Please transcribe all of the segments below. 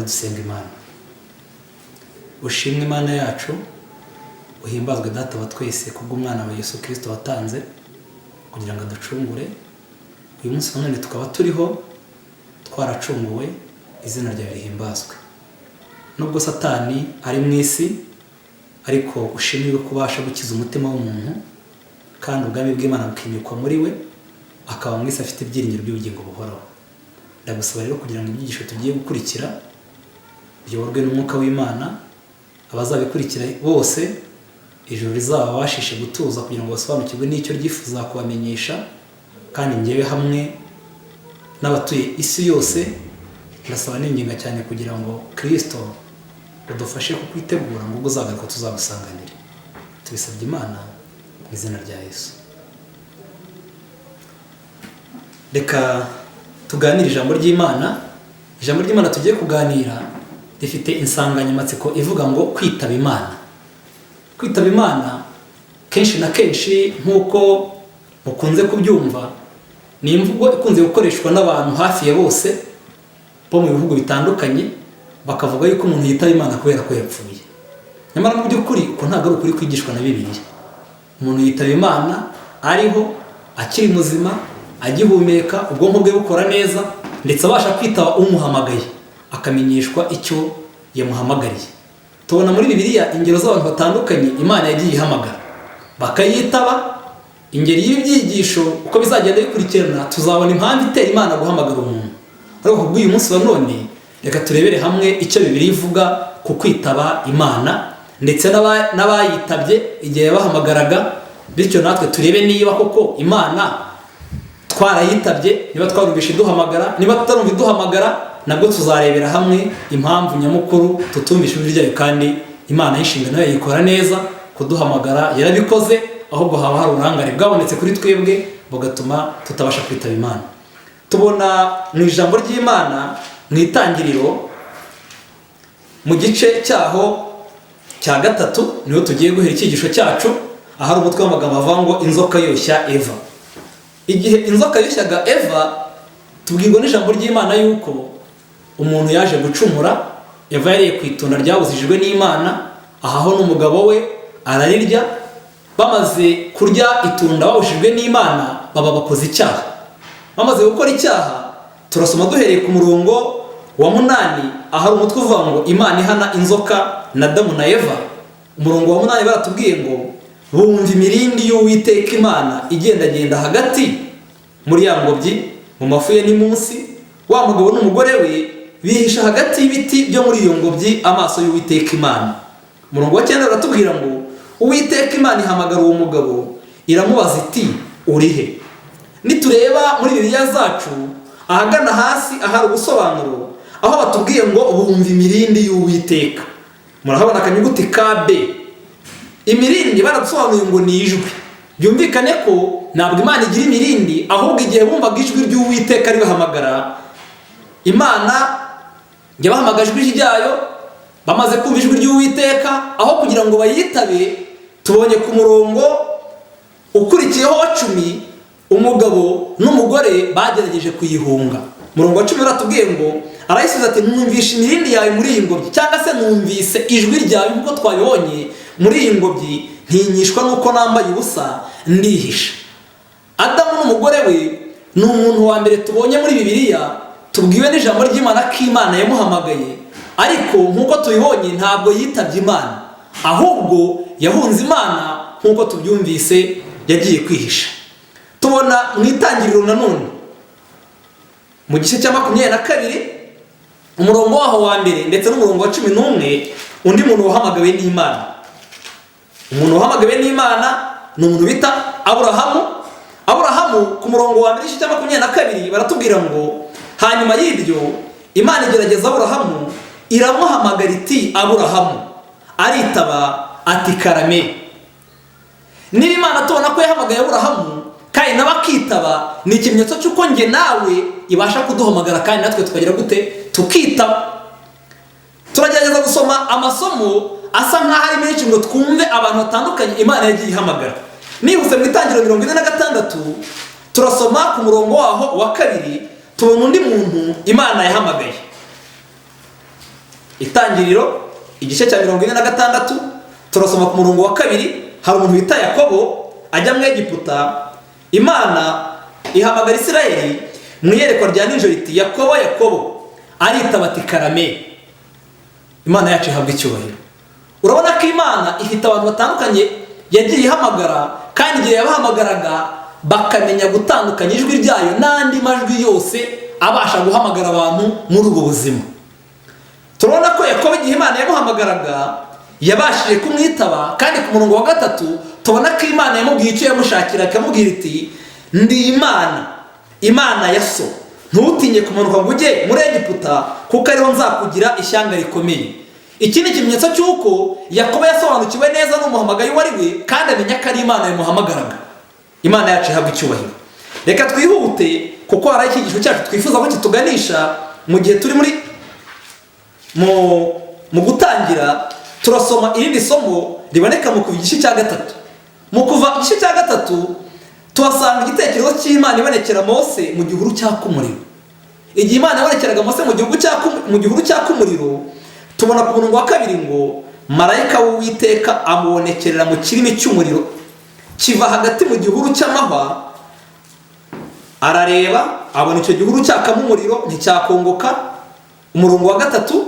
dusenga Imana. Ushimwe Imana yacu, uhimbazwe Data wa twese kubw'umwana wa Yesu Kristo watanze kugira ngo aducungure. Uyu munsi none tukaba turiho twaracunguwe, izina ryawe rihimbazwe. Nubwo Satani ari mu isi, ariko ushimirwe kubasha gukiza umutima w'umuntu, kandi ubwami bw'Imana bukimikwa muri we, akaba mu isi afite ibyiringiro by'ubugingo buhoraho. Ndagusaba rero kugira ngo ibyigisho tugiye gukurikira biyoborwe n'umwuka w'Imana, abazabikurikira bose ijuru rizababashishe gutuza kugira ngo basobanukirwe n'icyo ryifuza kubamenyesha, kandi njyewe hamwe n'abatuye isi yose ndasaba n'inginga cyane kugira ngo Kristo udufashe kukwitegura ngo ubwo uzagaruka tuzagusanganire. Tubisabye Imana mu izina rya Yesu. Reka tuganire ijambo ry'Imana. Ijambo ry'Imana tugiye kuganira rifite insanganyamatsiko ivuga ngo kwitaba Imana. Kwitaba Imana kenshi na kenshi nk'uko mukunze kubyumva, ni imvugo ikunze gukoreshwa n'abantu hafi ya bose bo mu bihugu bitandukanye, bakavuga yuko umuntu yitaba Imana kubera ko yapfuye. Nyamara mu by'ukuri uko ntabwo ari ukuri kwigishwa na Bibiliya. Umuntu yitaba Imana ariho, akiri muzima, agihumeka, ubwonko bwe bukora neza, ndetse abasha kwitaba umuhamagaye, akamenyeshwa icyo yamuhamagariye. Tubona muri Bibiliya ingero z'abantu batandukanye Imana yagiye ihamagara bakayitaba. Ingeri y'ibyigisho uko bizagenda bikurikirana, tuzabona impamvu itera Imana guhamagara umuntu. Ariko kubw'uyu munsi wa none, reka turebere hamwe icyo Bibiliya ivuga ku kwitaba Imana, ndetse n'abayitabye igihe bahamagaraga, bityo natwe turebe niba koko Imana twarayitabye, niba twarumvishe iduhamagara, niba tutarumva iduhamagara, nabwo tuzarebera hamwe impamvu nyamukuru tutumvisha ijwi ryayo, kandi Imana y'inshingano yayo yikora neza. Kuduhamagara yarabikoze, ahubwo haba hari uburangare bwabonetse kuri twebwe bugatuma tutabasha kwitaba Imana. Tubona mu ijambo ry'Imana mu itangiriro mu gice cyaho cya 3, niho tugiye guhera icyigisho cyacu, ahari umutwe w'amagambo avuga ngo inzoka yoshya Eva. Igihe inzoka yoshyaga Eva, tubwirwa n'ijambo ry'Imana yuko umuntu yaje gucumura. Eva yariye ku itunda ryabuzijwe n'Imana, ahaho n'umugabo we ararirya. Bamaze kurya itunda babujijwe n'Imana, baba bakoze icyaha. Bamaze gukora icyaha, turasoma duhereye ku murongo wa 8, ahari umutwe uvuga ngo Imana ihana inzoka na Adamu na Eva. Umurongo wa 8 baratubwiye ngo bumva imirindi y'Uwiteka Imana igendagenda hagati muri ya ngobyi mu mafu ye ni munsi. Wa mugabo n'umugore we bihisha hagati y'ibiti byo muri iyo ngobyi amaso y'Uwiteka Imana. Umurongo wa 9 baratubwira ngo Uwiteka Imana ihamagara uwo mugabo, iramubaza iti urihe. Nitureba muri Bibiliya zacu ahagana hasi ahari ubusobanuro, aho batubwiye ngo bumva imirindi y'Uwiteka, murahabona akanyuguti ka B. Imirindi baradusobanuye ngo ni ijwi. Byumvikane ko ntabwo Imana igira imirindi, ahubwo igihe bumvaga ijwi ry'Uwiteka ribahamagara, Imana yabahamagaje ijwi ryayo. Bamaze kumva ijwi ry'Uwiteka, aho kugira ngo bayitabe, tubonye ku murongo ukurikiyeho wa 10 umugabo n'umugore bagerageje kuyihunga. Umurongo wa 10 baratubwiye ngo arayisubiza ati numvishe imirindi yawe muri iyi ngobyi, cyangwa se numvise ijwi ryawe nk'uko twabibonye muri iyi ngobyi, ntinyishwa nuko nambaye ubusa ndihisha. Adamu n'umugore we ni umuntu wa mbere tubonye muri Bibiliya tubwiwe n'ijambo ry'Imana ko Imana yamuhamagaye, ariko nk'uko tubibonye ntabwo yitabye Imana, ahubwo yahunze Imana. Nk'uko tubyumvise yagiye kwihisha. Tubona mu itangiriro nanone mu gice cya 22 umurongo waho wa mbere ndetse n'umurongo wa 11, undi muntu wahamagawe n'Imana. Umuntu wahamagawe n'Imana ni umuntu bita Aburahamu. Aburahamu ku murongo wa mbere cya 22 baratubwira ngo hanyuma y'ibyo Imana igerageza Aburahamu, iramuhamagara iti Aburahamu, aritaba ati karame. Niba Imana tubona ko yahamagaye Aburahamu kandi nawe akitaba, ni ikimenyetso cy'uko nge nawe ibasha kuduhamagara kandi natwe tukagira gute tukitaba. Turagerageza gusoma amasomo asa nk'aho ari menshi ngo twumve abantu batandukanye Imana yagiye ihamagara. Nihuse mu itangiriro 46 turasoma ku murongo waho wa 2, tubona undi muntu Imana yahamagaye. Itangiriro igice cya 46 turasoma ku murongo wa 2. Hari umuntu wita Yakobo ajya mu Egiputa, Imana ihamagara Isirayeli mu iyerekwa rya nijoro iti Yakobo Yakobo, aritaba ati karame. Imana yacu ihabwa icyubahiro. Urabona ko Imana ifite abantu batandukanye yagiye ihamagara, kandi igihe yabahamagaraga bakamenya gutandukanya ijwi ryayo n'andi majwi yose abasha guhamagara abantu muri ubwo buzima. Turabona ko Yakobo igihe Imana yamuhamagaraga yabashije kumwitaba, kandi ku murongo wa 3 tubona ko Imana yamubwiye icyo yamushakira, akamubwira iti ndi Imana ya so, ntutinye kumanuka ngo ujye muri Egiputa, kuko ariho nzakugira ishyanga rikomeye. Iki ni ikimenyetso cy'uko Yakobo yasobanukiwe neza n'umuhamagaye wari we, kandi amenya ko ari Imana yamuhamagaraga. Imana yacu ihabwa icyubahiro. Reka twihute kuko hari icyigisho cyacu twifuza ko kituganisha mu gihe turi mu gutangira. Turasoma irindi somo riboneka mu kuva igice cya 3. Mu kuva igice cya 3 tuhasanga igitekerezo cy'Imana ibonekera Mose mu gihuru cyaka umuriro. Igihe Imana yabonekeraga Mose mu gihuru cyaka umuriro, tubona ku murongo wa 2 ngo marayika w'Uwiteka amubonekerera mu kirimi cy'umuriro kiva hagati mu gihuru cy'amahwa, arareba abona icyo gihuru cyakamo umuriro nticyakongoka. Umurongo wa 3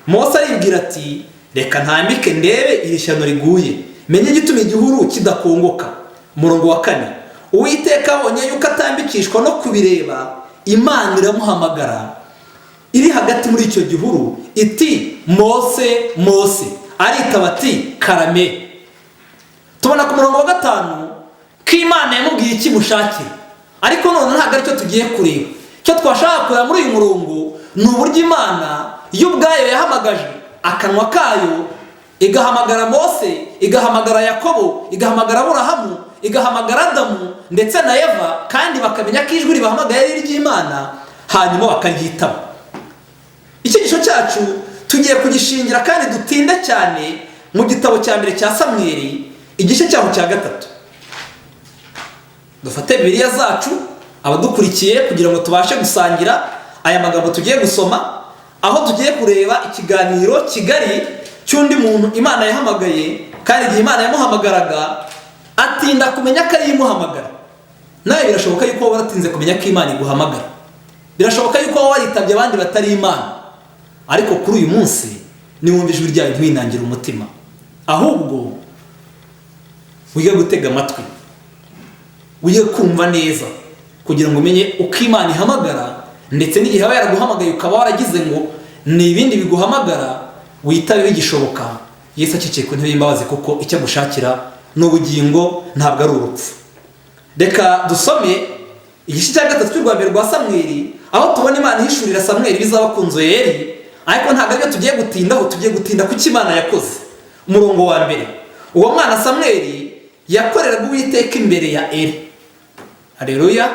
Mose aribwira ati reka ntambike ndebe iri shyano riguye, menye igituma igihuru kidakongoka. Umurongo wa 4 Uwiteka abonye yuko atambikishwa no kubireba, Imana iramuhamagara iri hagati muri icyo gihuru iti Mose Mose, aritaba ati karame. Tubona ku murongo wa 5 ko Imana yamubwiye iki mushakira, ariko none ntabwo aricyo tugiye kureba. Cyo twashaka kureba muri uyu murongo ni uburyo Imana yo ubwayo yahamagaje akanwa kayo, igahamagara Mose, igahamagara Yakobo, igahamagara Aburahamu, igahamagara Adamu ndetse na Eva, kandi bakamenya ko ijwi ribahamagaye ari iry'Imana, hanyuma bakaryitaba. Icyigisho cyacu tugiye kugishingira kandi dutinde cyane mu gitabo cya mbere cya Samweli igice cyaho cya 3. Dufate Bibiliya zacu abadukurikiye kugira ngo tubashe gusangira aya magambo tugiye gusoma, aho tugiye kureba ikiganiro kigari cy'undi muntu Imana yahamagaye, kandi igihe Imana yamuhamagaraga atinda kumenya ko ari imuhamagara. Nawe birashoboka yuko waratinze kumenya ko Imana iguhamagara, birashoboka yuko waritabye abandi batari Imana, ariko kuri uyu munsi niwumva ijwi ryayo ntiwinangire umutima, ahubwo wige gutega amatwi, wige kumva neza kugira ngo umenye uko Imana ihamagara, ndetse n'igihe aba yaraguhamagaye ukaba waragize ngo ni ibindi biguhamagara, witabe bigishoboka. Yesu aciciye ku ntebe y'imbabazi, kuko icyo agushakira ni ubugingo, ntabwo ari urupfu. Reka dusome igice cya 3 cy'urwa mbere rwa Samweli, aho tubona Imana ihishurira Samweli bizaba ku nzu ya Eli, ariko ntabwo aribyo tugiye gutindaho. Tugiye gutinda ku Imana yakoze. Umurongo wa 1 uwo mwana Samweli yakoreraga Uwiteka imbere ya Eli. Haleluya.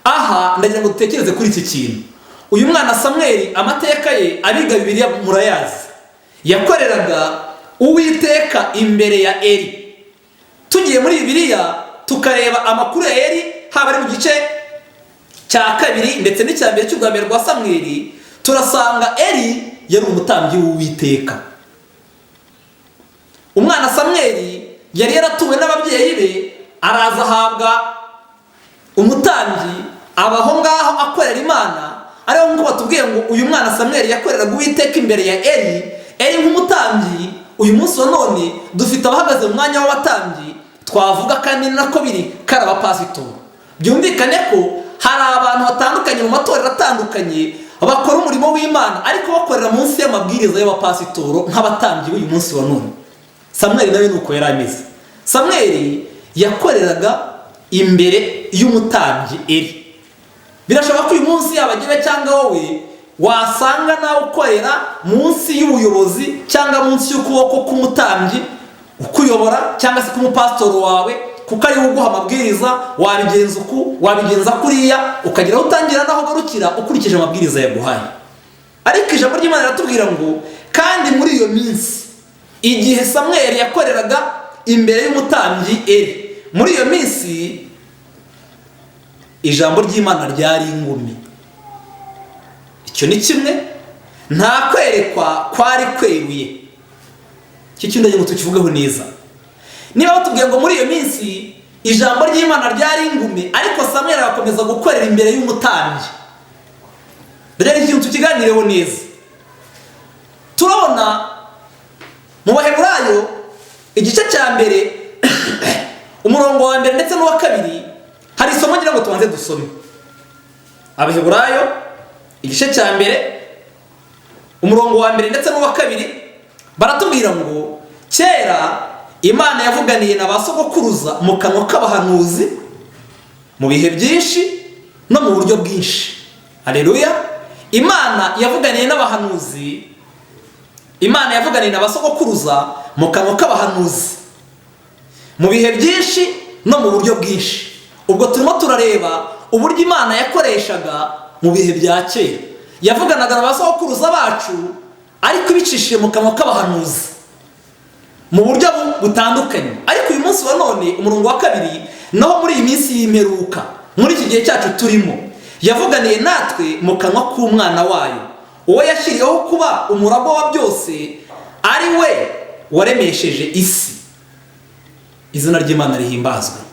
Aha ndagira ngo dutekereze kuri iki kintu. Uyu mwana Samweli amateka ye abiga Bibiliya murayazi, yakoreraga Uwiteka imbere ya Eli. Tugiye muri Bibiliya tukareba amakuru ya Eli, haba ari mu gice cya 2 ndetse n'icya mbere cy'urwa mbere rwa Samweli, turasanga Eli yari umutambyi w'Uwiteka. Umwana Samweli yari yaratuwe n'ababyeyi be, araza ahabwa umutambyi, abaho ngaho akorera Imana. Ariho ngo batubwiye ngo uyu mwana Samweli yakoreraga Uwiteka imbere ya Eli. Eli nk'umutambyi, uyu munsi wa none dufite abahagaze mu mwanya w'abatambyi, twavuga kandi nako biri karaba pasitori. Byumvikane ko hari abantu batandukanye mu matorero atandukanye bakora umurimo w'Imana, ariko bakorera munsi y'amabwiriza y'abapasitoro nk'abatambyi uyu munsi wa none. Samweli nawe nuko yari ameze. Samweli yakoreraga imbere y'umutambyi Eli. Birashoboka ko uyu munsi yabagiwe cyangwa wowe wasanga nawe ukorera munsi y'ubuyobozi cyangwa munsi y'ukuboko k'umutambyi ukuyobora, cyangwa se k'umupasitoro wawe, kuko ari uguha amabwiriza, wabigenza uku, wabigenza kuriya, ukagira aho utangira naho ugarukira ukurikije amabwiriza yaguhaye. Ariko ijambo ry'Imana riratubwira ngo kandi muri iyo minsi, igihe Samweli yakoreraga imbere y'umutambyi Eli, muri iyo minsi ijambo ry'Imana ryari ingumi. Icyo ni kimwe. nta kwerekwa kwari kweruye. Iki kintu ndagira ngo tukivugeho neza. Niba batubwiye ngo muri iyo minsi ijambo ry'Imana ryari ingume, ariko Samweli agakomeza gukorera imbere y'umutambyi. Rero ikintu tukiganireho neza. Turabona mu Baheburayo igice cya mbere umurongo wa mbere ndetse n'uwa kabiri hari isomo ngira ngo tubanze dusome. Abaheburayo igice cya mbere umurongo wa mbere ndetse n'uwa kabiri baratubwira ngo kera Imana yavuganiye na ba sogokuruza mu kanwa k'abahanuzi mu bihe byinshi no mu buryo bwinshi. Haleluya! Imana yavuganiye n'abahanuzi, Imana yavuganiye na ba sogokuruza mu kanwa k'abahanuzi mu bihe byinshi no mu buryo bwinshi. Ubwo turimo turareba uburyo Imana yakoreshaga mu bihe bya kera. Yavuganaga na ba sogokuruza bacu ariko ibicishije mu kanwa k'abahanuzi mu buryo butandukanye. Ariko uyu munsi wa none umurongo wa kabiri, naho muri iyi minsi y'imperuka, muri iki gihe cyacu turimo, yavuganiye natwe mu kanwa k'umwana wayo, uwo yashyiriyeho kuba umuragwa wa byose, ari we waremesheje isi. Izina ry'Imana rihimbazwe.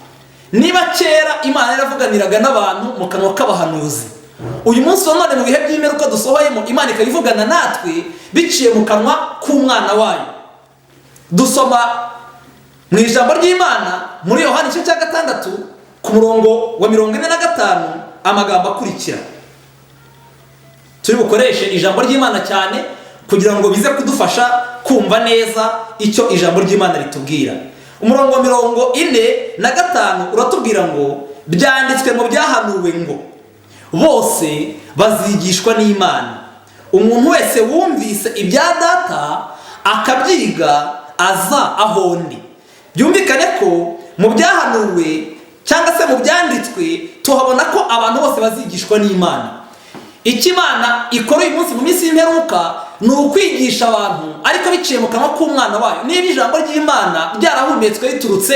Niba kera Imana yaravuganiraga n'abantu mu kanwa k'abahanuzi, uyu munsi wa none mu bihe by'imperuka dusohoyemo, Imana ikabivugana natwe biciye mu kanwa k'umwana wayo. Dusoma mu ijambo ry'Imana muri Yohana igice cya 6 ku murongo wa 45 amagambo akurikira. Turi bukoreshe ijambo ry'Imana cyane kugira ngo bize kudufasha kumva neza icyo ijambo ry'Imana ritubwira. Umurongo wa 45 uratubwira ngo byanditswe mu byahanuwe ngo bose bazigishwa n'Imana. Umuntu wese wumvise ibya data akabyiga aza aho ndi. Byumvikane ko mu byahanuwe cyangwa se mu byanditswe tuhabona ko abantu bose bazigishwa n'Imana. Icyo Imana ikora uyu munsi mu minsi y'imperuka ni ukwigisha abantu ariko biciye mu kanwa k'umwana wayo. Niba ijambo ry'Imana ryarahumetswe riturutse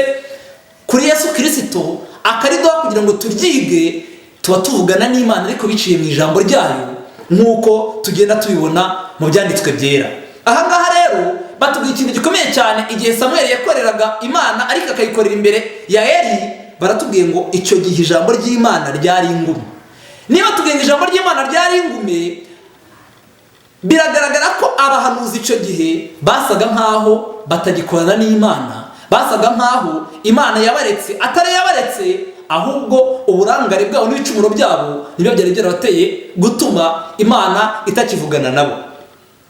kuri Yesu Kristo akariduha kugira ngo turyige, tuba tuvugana n'Imana ariko biciye mu ijambo ryayo nk'uko tugenda tubibona mu byanditswe byera. Aha ngaha rero batubwiye ikintu gikomeye cyane. Igihe Samweli yakoreraga Imana ariko akayikorera imbere ya Eli, baratubwiye ngo icyo gihe ijambo ry'Imana ryari ingume. Niba tubwiye ngo ijambo ry'Imana ryari ingume, biragaragara ko abahanuzi icyo gihe basaga nk'aho batagikorana n'Imana, basaga nk'aho Imana yabaretse. Atari yabaretse, ahubwo uburangare bwabo n'ibicumuro byabo nibyo byari byarabateye gutuma Imana itakivugana nabo.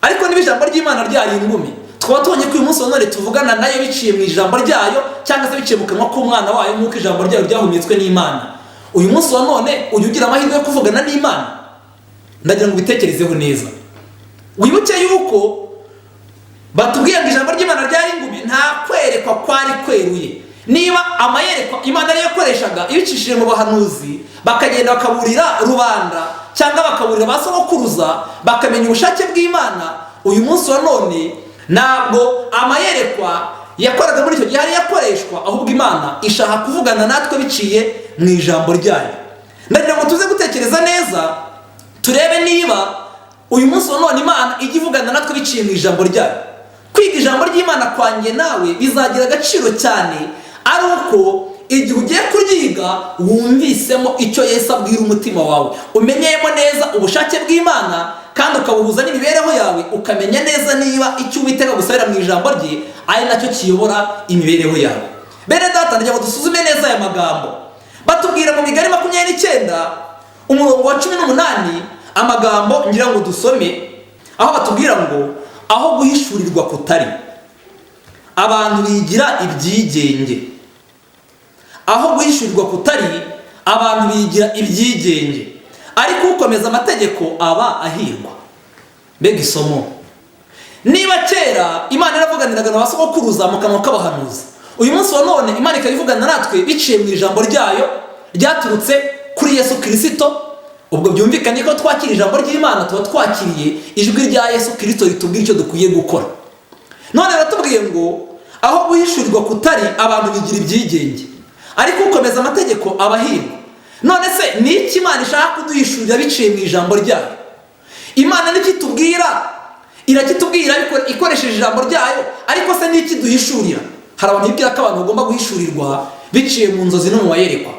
Ariko niba ijambo ry'Imana ryari ingume, twaba tubonye ko uyu munsi wa none tuvugana nayo biciye mu ijambo ryayo cyangwa se biciye mu kanwa k'umwana wayo nk'uko ijambo ryayo ryahumetswe n'Imana. Uyu munsi wa none ujya ugira amahirwe yo kuvugana n'Imana? Ndagira ngo ubitekerezeho neza. Wibuke yuko batubwiye ngo ijambo ry'Imana ryari ingume, nta kwerekwa kwari kweruye. Niba amayerekwa Imana yari yakoreshaga ibicishije mu bahanuzi, bakagenda bakaburira rubanda cyangwa bakaburira ba sogokuruza bakamenya ubushake bw'Imana, uyu munsi wa none ntabwo amayerekwa yakoraga muri icyo gihe ari yakoreshwa, ahubwo Imana ishaka kuvugana natwe biciye mu ijambo ryayo. Ndagira ngo tuze gutekereza neza turebe niba uyu munsi wa none Imana ijya ivugana natwe biciye mu ijambo ryayo. Kwiga ijambo ry'Imana kwanjye nawe bizagira agaciro cyane ari uko igihe ugiye kuryiga wumvisemo icyo Yesu abwira umutima wawe, umenyemo neza ubushake bw'Imana kandi ukabuhuza n'imibereho yawe, ukamenya neza niba icyo Uwiteka gusabira mu ijambo rye ari nacyo kiyobora imibereho yawe. Bene data, ndagira ngo dusuzume neza aya magambo. Batubwira mu Migani 29 umurongo wa 18 amagambo ngira ngo dusome, aho batubwira ngo aho guhishurirwa kutari, abantu bigira ibyigenge. Aho guhishurirwa kutari, abantu bigira ibyigenge, ariko ukomeza amategeko aba ahirwa. Mbega isomo! Niba kera Imana yaravuganiraga na ba sogokuruza mu kanwa k'abahanuzi, uyu munsi wa none Imana ikabivugana natwe biciye mu ijambo ryayo ryaturutse kuri Yesu Kristo. Ubwo byumvikanye ko twakira ijambo ry'Imana tuba twakiriye ijwi rya Yesu Kristo ritubwira icyo dukwiye gukora. None batubwiye ngo aho guhishurirwa kutari, abantu bigira ibyigenge, ariko ukomeza amategeko aba ahirwa. None se ni iki Imana ishaka kuduhishurira biciye mu ijambo ryayo? Imana n'ikitubwira irakitubwira ariko ikoresheje ijambo ryayo, ariko se n'ikiduhishurira. Hari abantu bibwira ko abantu bagomba guhishurirwa biciye mu nzozi no mu mayerekwa,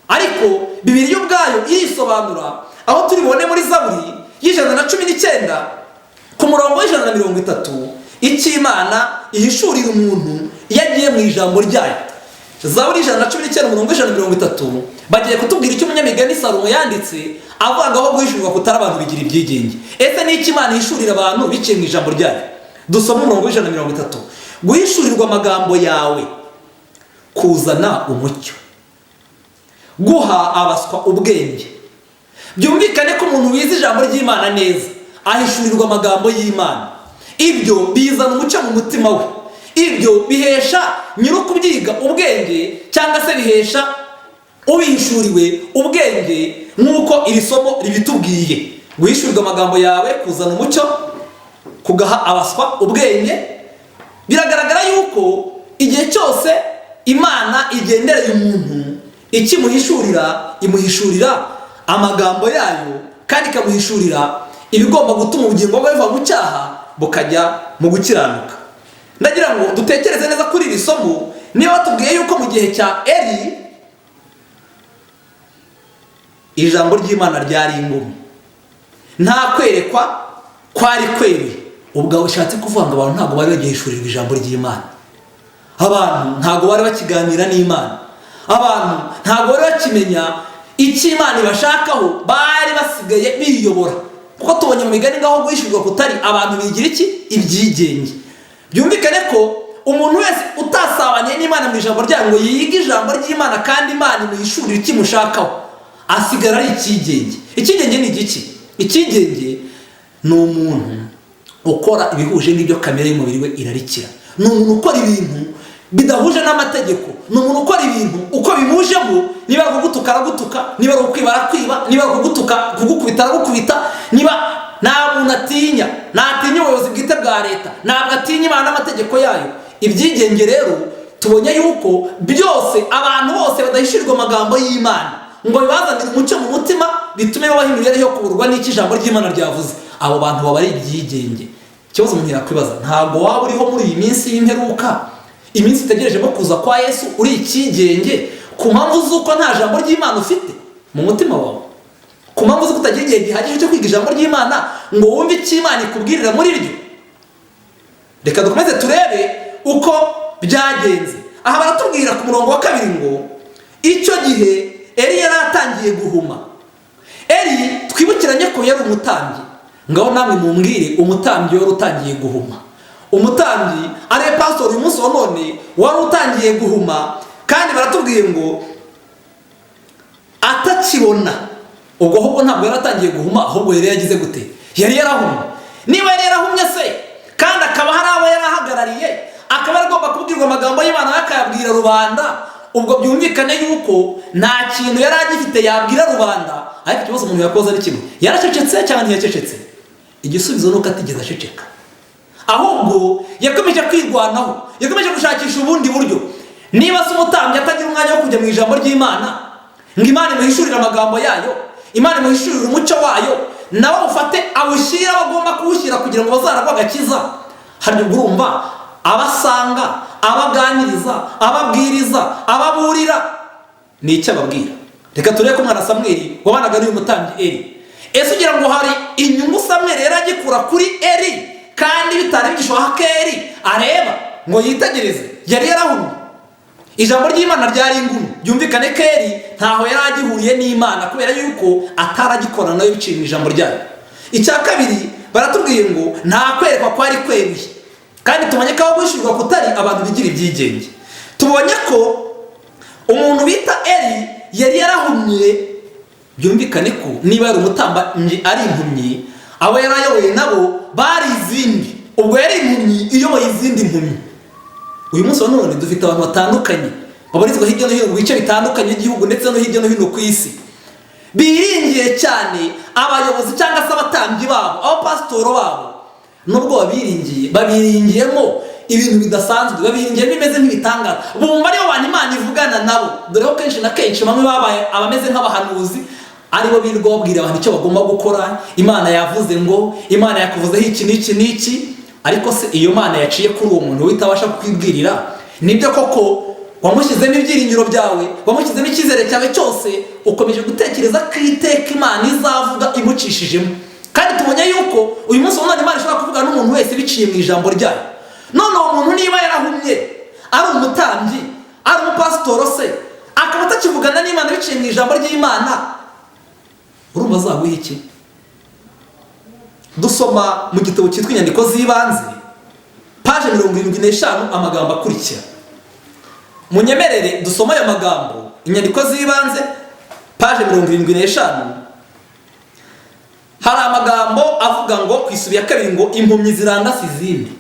ariko Bibiliya ubwayo irisobanura, aho turi bubone muri Zaburi y'119 ku murongo w'130 icyo Imana ihishurira umuntu iyo agiye mu ijambo ryayo. Zaburi 119 umurongo w'130 bagiye kutubwira icyo umunyamigani Salomo yanditse avuga ngo aho guhishurirwa kutari abantu bigira ibyigenge. Ese ni iki Imana ihishurira abantu biciye mu ijambo ryayo? Dusoma umurongo w'130. Guhishurirwa amagambo yawe kuzana umucyo, guha abaswa ubwenge. Byumvikane ko umuntu wize ijambo ry'Imana neza ahishurirwa amagambo y'Imana. Ibyo bizana umucyo mu mutima we. Ibyo bihesha nyir'ukubyiga ubwenge, cyangwa se bihesha ubihishuriwe ubwenge, nk'uko iri somo ribitubwiye. Guhishurirwa amagambo yawe kuzana umucyo, kugaha abaswa ubwenge. Biragaragara yuko igihe cyose Imana igendereye umuntu ikimuhishurira, imuhishurira amagambo yayo, kandi ikamuhishurira ibigomba gutuma ubugingo bwe buva mu cyaha bukajya mu gukiranuka. Ndagira ngo dutekereze neza kuri iri somo. Niba batubwiye yuko mu gihe cya Eli ijambo ry'Imana ryari ingumi, nta kwerekwa kwari kweruye, ubwo ushatse kuvuga ngo abantu ntabwo bari bagihishurirwa ijambo ry'Imana. Abantu ntabwo bari bakiganira n'Imana. Abantu ntabwo bari bakimenya icyo Imana ibashakaho, bari basigaye biyobora. Kuko tubonye mu migani ngaho guhishurirwa kutari abantu bigira iki? Ibyigenge. Byumvikane ko umuntu wese utasabanye n'Imana mu ijambo ryayo ngo yige ijambo ry'Imana kandi Imana imuhishurire icyo imushakaho, asigara ari icyigenge. Icyigenge ni igiki? Icyigenge ni umuntu ukora ibihuje n'ibyo kamere y'umubiri we irarikira. Ni umuntu ukora ibintu bidahuje n'amategeko. Ni umuntu ukora ibintu uko bimujemo. Niba ari kugutuka aragutuka, niba ari kukwiba arakwiba, niba ari kugukubita aragukubita. Niba nta muntu atinya, ntatinya ubuyobozi bwite bwa leta, ntabwo atinya Imana n'amategeko yayo. Ibyigenge rero tubonye yuko byose abantu bose badahishurirwa amagambo y'Imana ngo bibazanire umucyo mu mutima, bitume babaho imibereho yo kuburwa n'iki ijambo ry'Imana ryavuze, abo bantu baba ari ibyigenge. Ikibazo umuntu yakwibaza, ntabwo waba uriho muri iyi minsi y'imperuka, iminsi itegerejemo kuza kwa Yesu, uri icyigenge ku mpamvu z'uko nta jambo ry'Imana ufite mu mutima wawe, ku mpamvu z'uko utagira igihe gihagije cyo kwiga ijambo ry'Imana ngo wumve icyo Imana ikubwirira muri ryo? Reka dukomeze turebe uko byagenze. Aha baratubwira ku murongo wa 2 ngo icyo gihe Eli yari atangiye guhuma. Eli twibukiranye ko yari umutambyi. Ngaho namwe mumbwire umutambyi wari utangiye guhuma. Umutambyi ari pastor uyu munsi wa none wari utangiye guhuma, kandi baratubwiye ngo atakibona. Ubwo ahubwo ntabwo yari atangiye guhuma, ahubwo yari yagize gute? Yari yarahumye. Niba yari yarahumye se kandi akaba hari abo yarahagarariye, akaba agomba kubwirwa amagambo y'Imana akayabwira rubanda, ubwo byumvikane yuko nta kintu yari agifite yabwira rubanda. Ariko ikibazo umuntu yakoze ari kimwe, yaracecetse cyangwa ntiyacecetse? Igisubizo nuko atigeze aceceka, ahubwo yakomeje kwirwanaho, yakomeje gushakisha ubundi buryo. Niba se umutambyi atagira umwanya wo kujya mu ijambo ry'Imana ngo Imana imuhishurire amagambo yayo, Imana imuhishurire umucyo wayo, nawe ufate awushyira bagomba kuwushyira kugira ngo bazaragwe agakiza. Hari ubwo urumva abasanga, abaganiriza, ababwiriza, ababurira, ni icyo ababwira. Reka turebe ko umwana Samweli wabanaga n'uyu mutambyi Eli. Ese ugira ngo hari inyungu Samweli yari agikura kuri Eli kandi bitari bigishobora ko Eli areba ngo yitegereze? Yari yarahumye. Ijambo ry'Imana ryari ingumi. Byumvikane ko Eli ntaho yari agihuriye n'Imana kubera yuko ataragikora nayo biciye mu ijambo ryayo. Icya kabiri baratubwiye ngo nta kwerekwa kwari kweruye, kandi tubonye ko aho guhishurirwa kutari abantu bigira ibyigenge. Tubonye ko umuntu bita Eli yari yarahumye. Byumvikane ko niba yari umutambyi ari impumyi, abo yarayoboye nabo bari izindi, ubwo yari impumyi iyoboye izindi mpumyi. Uyu munsi wa none dufite abantu batandukanye babarizwa hirya no hino mu bice bitandukanye by'igihugu ndetse no hirya no hino ku isi, biringiye cyane abayobozi cyangwa se abatambyi babo, abapasitoro babo. Nubwo babiringiyemo ibintu bidasanzwe, babiringiyemo bimeze nk'ibitangaza, bumva ariyo bantu Imana ivugana nabo. Dore ko kenshi na kenshi bamwe babaye abameze nk'abahanuzi, aribo birirwa babwira abantu icyo bagomba gukora. Imana yavuze ngo, Imana yakuvuzeho iki n'iki n'iki, ariko se iyo Mana yaciye kuri uwo muntu witabasha kwibwirira, nibyo koko wamushyizemo ibyiringiro byawe, wamushyizemo icyizere cyawe cyose, ukomeje gutekereza ko iteka Imana izavuga imucishijemo. Kandi tubonye yuko uyu munsi wa none Imana ishobora kuvugana n'umuntu wese biciye mu ijambo ryayo. None uwo muntu niba yarahumye, ari umutambyi, ari umupasitoro se, akaba atakivugana n'Imana biciye mu ijambo ry'Imana, urumva azaguha iki? Dusoma mu gitabo cyitwa inyandiko z'ibanze, paje 75 amagambo akurikira. Munyemerere dusoma aya magambo, inyandiko z'ibanze paje 75. Hari amagambo avuga ngo ku isubi ya kabiri ngo impumyi zirandasa izindi.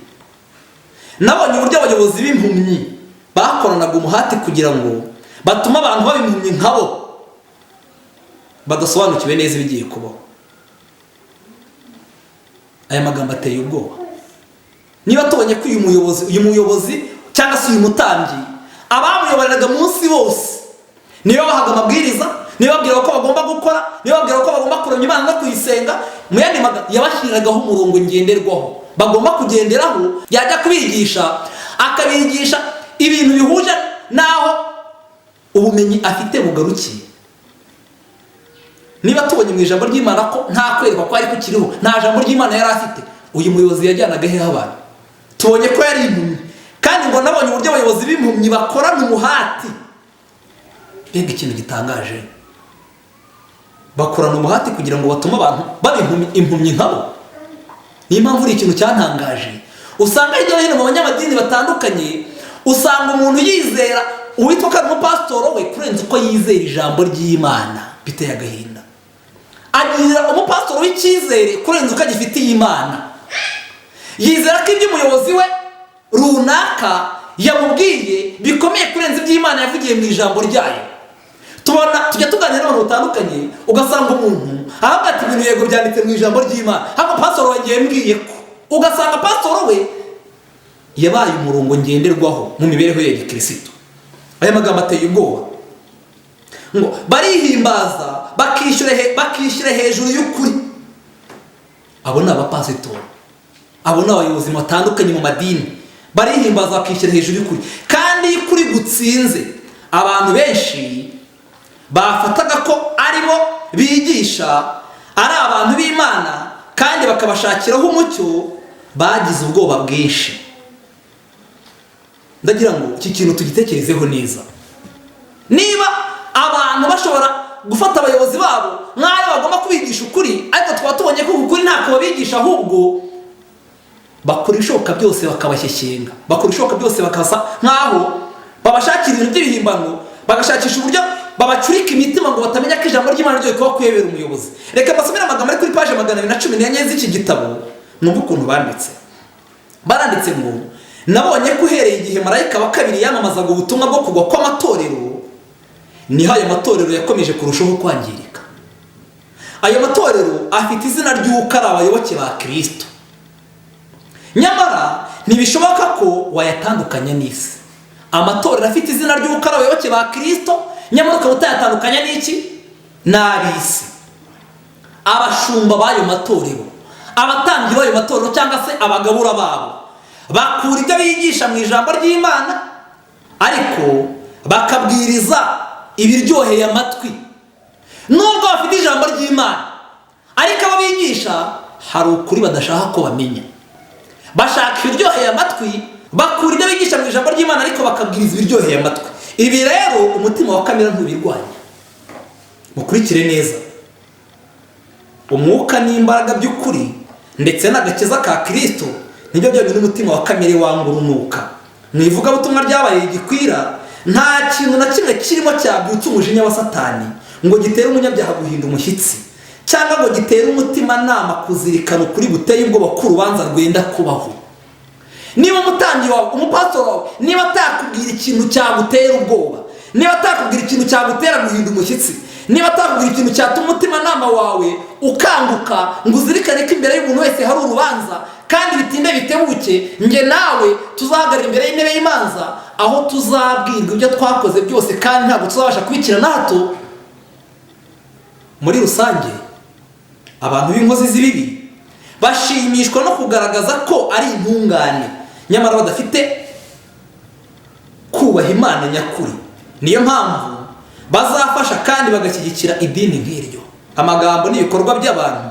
Nabonye uburyo abayobozi b'impumyi bakoranaga umuhati kugira ngo batume abantu baba impumyi nkabo, badasobanukiwe neza ibigiye kubaho. Aya magambo ateye ubwoba. Niba tubonye ko uyu muyobozi cyangwa se uyu mutambyi abamuyoboreraga munsi bose niba bahaga amabwiriza, niba babwira ko bagomba gukora, niba babwira ko bagomba kuramya Imana no kuyisenga, mu yandi magambo yabashyiragaho umurongo ngenderwaho bagomba kugenderaho. Yajya kubigisha akabigisha ibintu bihuje naho ubumenyi afite bugarukiye. Niba tubonye mu ijambo ry'Imana ko nta kwereka ko ari kukiriho, nta jambo ry'Imana yari afite, uyu muyobozi yajyanaga he abantu? Tubonye ko yari impumyi, kandi ngo nabonye uburyo abayobozi b'impumyi bakorana umuhati. Mbega ikintu gitangaje, bakorana umuhati kugira ngo batume abantu baba impumyi nkabo. Niyo mpamvu uri ikintu cyantangaje. Usanga hirya no hino mu banyamadini batandukanye, usanga umuntu yizera uwitwa ko ari umupasitoro we kurenza uko yizera ijambo ry'Imana. Biteye agahinda. Agirira umupasitoro w'icyizere kurenza uko agifitiye Imana. Yizera ko ibyo umuyobozi we runaka yamubwiye bikomeye kurenza ibyo Imana yavugiye mu ijambo ryayo. Tujya tuganira n'abantu batandukanye, ugasanga umuntu ahabwa ati ibintu yego byanditse mu ijambo ry'Imana, hano pasitoro wagiye mbwiye ko, ugasanga pasitoro we yabaye umurongo ngenderwaho mu mibereho ya gikristo. Aya magambo ateye ubwoba. Ngo barihimbaza bakishyira hejuru y'ukuri. Abo ni abapasitori, abo ni abayobozi batandukanye mu madini, barihimbaza bakishyira hejuru y'ukuri. Kandi iyo ukuri gutsinze, abantu benshi bafataga ko aribo bigisha, ari abantu b'Imana, kandi bakabashakiraho umucyo, bagize ubwoba bwinshi. Ndagira ngo iki kintu tugitekerezeho neza. Niba abantu bashobora gufata abayobozi babo nk'aho bagomba kubigisha ukuri, ariko twaba tubonye ko ukuri ntako babigisha, ahubwo bakora ibishoboka byose bakabashyekenga, bakora ibishoboka byose bakasa nk'aho babashakira ibintu by'ibihimbano, bagashakisha uburyo babacurika imitima ngo batamenya ko ijambo ry'Imana ryo rikaba kuyobera umuyobozi. Reka mbasomere amagambo ari kuri paje 214 z'iki gitabo, numva ukuntu baranditse ngo nabonye ko uhereye igihe marayika wa kabiri yamamazaga ubutumwa bwo kugwa kw'amatorero, niho ayo matorero yakomeje kurushaho kwangirika. Ayo matorero afite izina ry'uko ari abayoboke ba Kristo, nyamara ntibishoboka ko wayatandukanya n'isi. Amatorero afite izina ry'uko ari abayoboke ba Kristo, nyamara ukaba utayatandukanya n'iki? N'ab'isi. Abashumba b'ayo matorero, abatambyi b'ayo matorero cyangwa se abagabura babo, bakura ibyo bigisha mu ijambo ry'Imana, ariko bakabwiriza ibiryoheye amatwi. Nubwo bafite ijambo ry'Imana, ariko abo bigisha hari ukuri badashaka ko bamenya. Bashaka ibiryoheye amatwi, bakura ibyo bigisha mu ijambo ry'Imana, ariko bakabwiriza ibiryoheye amatwi. Ibi rero umutima wa kamere ntubirwanya. Mukurikire neza. Umwuka n'imbaraga by'ukuri ndetse n'agakiza ka Kristo nibyo byonyine umutima wa kamere wanga urunuka. Mu ivugabutumwa ryabaye gikwira, nta kintu na kimwe kirimo cyabyutsa umujinya wa Satani ngo gitere umunyabyaha guhinda umushyitsi, cyangwa ngo gitere umutima nama kuzirikana ukuri guteye ubwoba ko urubanza rwenda kubaho. Niba umutambyi wawe, umupasitoro wawe, niba atakubwira ikintu cyagutera ubwoba, niba atakubwira ikintu cyagutera guhinda umushyitsi, niba atakubwira ikintu cyatuma umutima wawe ukanguka ngo uzirikane ko imbere y'umuntu wese hari urubanza, kandi bitinde bitebuke, nge nawe tuzahagarara imbere y'intebe y'imanza, aho tuzabwirwa ibyo twakoze byose, kandi ntabwo tuzabasha kubikira na hato, muri rusange abantu b'inkozi z'ibibi bashimishwa no kugaragaza ko ari intungane nyamara badafite kubaha Imana nyakuri. Niyo mpamvu bazafasha kandi bagashyigikira idini nk'iryo. Amagambo n'ibikorwa by'abantu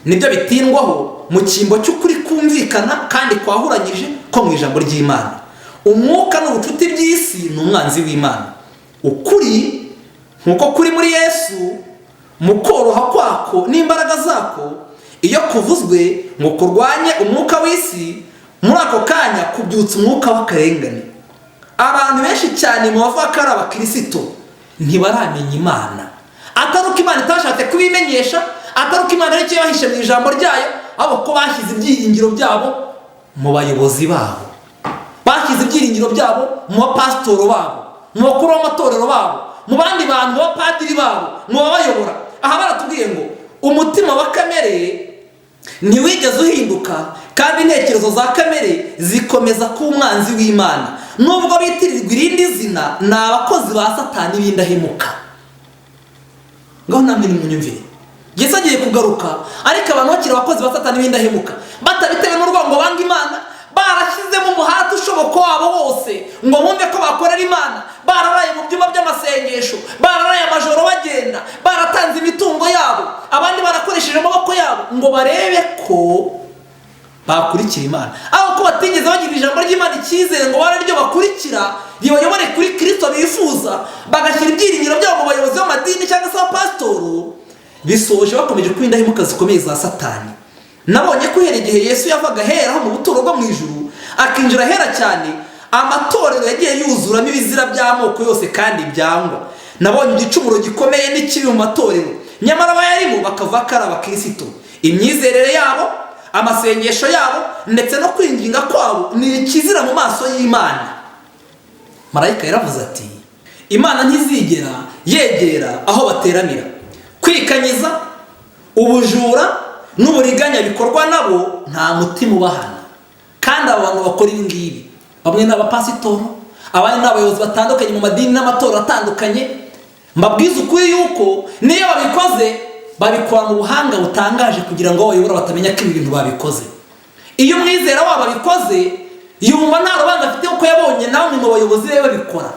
nibyo bitindwaho mu cyimbo cy'ukuri kumvikana kandi kwahuranyije ko mu ijambo ry'Imana. Umwuka n'ubucuti by'isi ni umwanzi w'Imana. Ukuri nkuko kuri muri Yesu mu koroha kwako n'imbaraga zako, iyo kuvuzwe ngo kurwanye umwuka w'isi, muri ako kanya kubyutsa umwuka w'akarengane. Abantu benshi cyane mu bavuga ko ari abakristo ntibaramenya Imana. Atari uko Imana itashatse kubimenyesha, atari uko Imana ari icyo yahishe mu ijambo ryayo, ahubwo ko bashyize ibyiringiro byabo mu bayobozi babo, bashyize ibyiringiro byabo mu bapasitoro babo, mu bakuru b'amatorero babo, mu bandi bantu b'abapadiri babo, mu babayobora. Aha baratubwiye ngo umutima wa kamere ntiwigeze uhinduka kandi intekerezo za kamere zikomeza kuba umwanzi w'Imana. Nubwo bitirirwa irindi zina, ni abakozi ba Satani b'indahemuka. Ngaho namwe nimunyumvire, Yesu agiye kugaruka ariko abantu bakiri abakozi ba Satani b'indahemuka, batabitewe n'urwango banga Imana, barashyizemo umuhati ushoboka wabo wose ngo bumve ko bakorera Imana. Bararaye mu byumba by'amasengesho, bararaye amajoro bagenda, baratanze imitungo yabo, abandi barakoresheje amaboko yabo ngo barebe ko bakurikira Imana. Aho ko batigeze bagira ijambo ry'Imana icyizere ngo bare ryo bakurikira ribayobore kuri Kristo bifuza, bagashyira ibyiringiro byabo mu bayobozi b'amadini cyangwa se abapasitoro, bisoje bakomeje kuba indahemuka zikomeye za Satani. Nabonye ko uhera igihe Yesu yavaga aheraho mu buturo bwo mu ijuru akinjira ahera cyane, amatorero yagiye yuzuramo ibizira by'amoko yose kandi byangwa. Nabonye igicumuro gikomeye n'ikibi mu matorero, nyamara abayarimo bakavuga ko ari abakristo. Imyizerere yabo, amasengesho yabo ndetse no kwinginga kwabo ni ikizira mu maso y'Imana. Marayika yaravuze ati, Imana ntizigera yegera aho bateranira. Kwikanyiza, ubujura n'uburiganya bikorwa nabo nta mutima ubahana. Kandi abantu bakora ibi ngibi, bamwe ni abapasitoro, abandi ni abayobozi batandukanye mu madini n'amatorero atandukanye. Mbabwiza ukuri yuko niyo babikoze babikora mu buhanga butangaje kugira ngo abayobora batamenya ko ibi bintu babikoze. Iyo umwizera wabo abikoze yumva nta rubanza afite kuko yabonye namwe mu bayobozi be babikora.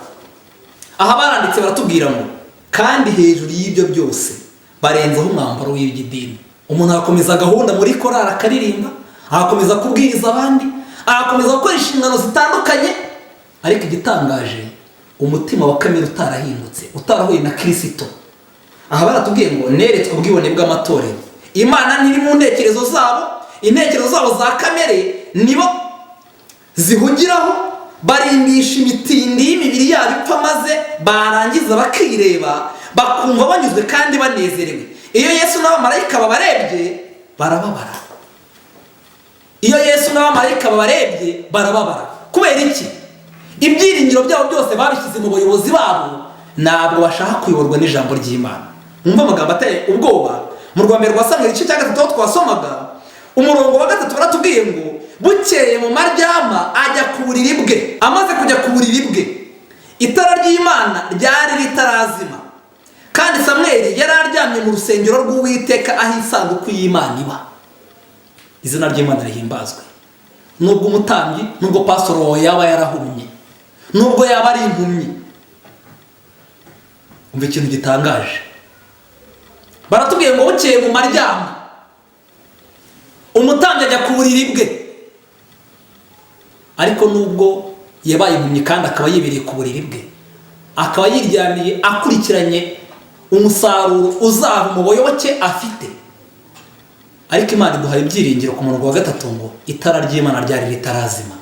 Aha baranditse baratubwira ngo kandi hejuru y'ibyo byose barenzaho umwambaro w'idini. Umuntu agakomeza gahunda muri korali akaririmba, agakomeza kubwiriza abandi, agakomeza gukora inshingano zitandukanye, ariko igitangaje umutima wa kamere utarahindutse, utarahuye na Kristo. Aha baratubwiye ngo neretswe ubwibone bw'amatorero. Imana ntiri mu ntekerezo zabo, intekerezo zabo za kamere nibo zihugiraho, barimbisha imitindi y'imibiri yabo ipfa, maze barangiza bakireba bakumva banyuzwe kandi banezerewe. Iyo Yesu n'abamarayika babarebye barababara. Iyo Yesu n'abamarayika babarebye barababara. Kubera iki? Ibyiringiro byabo byose babishyize mu bayobozi babo, ntabwo bashaka kuyoborwa n'ijambo ry'Imana. Mwumva amagambo ateye ubwoba. Mu Rwanda rwa Samweli igice cya 3 twasomaga umurongo wa 3 baratubwiye ngo bukeye mu maryama ajya ku buriri bwe. Amaze kujya ku buriri bwe, itara ry'Imana ryari ritarazima, kandi Samweli yari aryamye mu rusengero rw'Uwiteka aho isanduku y'Imana iba. Izina ry'Imana rihimbazwe. Nubwo umutambyi, nubwo pastor wawe yaba yarahumye, nubwo yaba ari impumyi, umva ikintu gitangaje. Baratubwiye ngo bukeye mu maryama umutambyi ajya ku buriri bwe, ariko nubwo yabaye impumyi kandi akaba yibereye ku buriri bwe, akaba yiryamiye akurikiranye umusaruro uzava mu buyoboke afite. Ariko Imana iduhaye ibyiringiro ku murongo wa 3 ngo itara ry'Imana ryari ritarazima.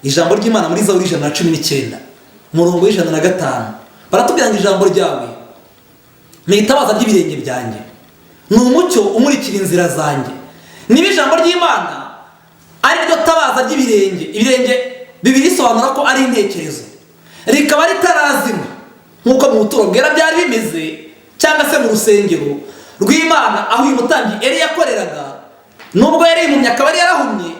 Ijambo ry'Imana muri Zaburi 119 umurongo wa 105 baratubwira ngo ijambo ryawe ni itabaza ry'ibirenge byanjye, ni umucyo umurikira inzira zanjye. Niba ijambo ry'Imana ari ryo tabaza ry'ibirenge, ibirenge bibiri bisobanura ko ari intekerezo, rikaba ritarazima nk'uko mu buturo bwera byari bimeze, cyangwa se mu rusengero rw'Imana aho uyu mutambyi Eli yakoreraga. Nubwo yari impumyi akaba yari yarahumye,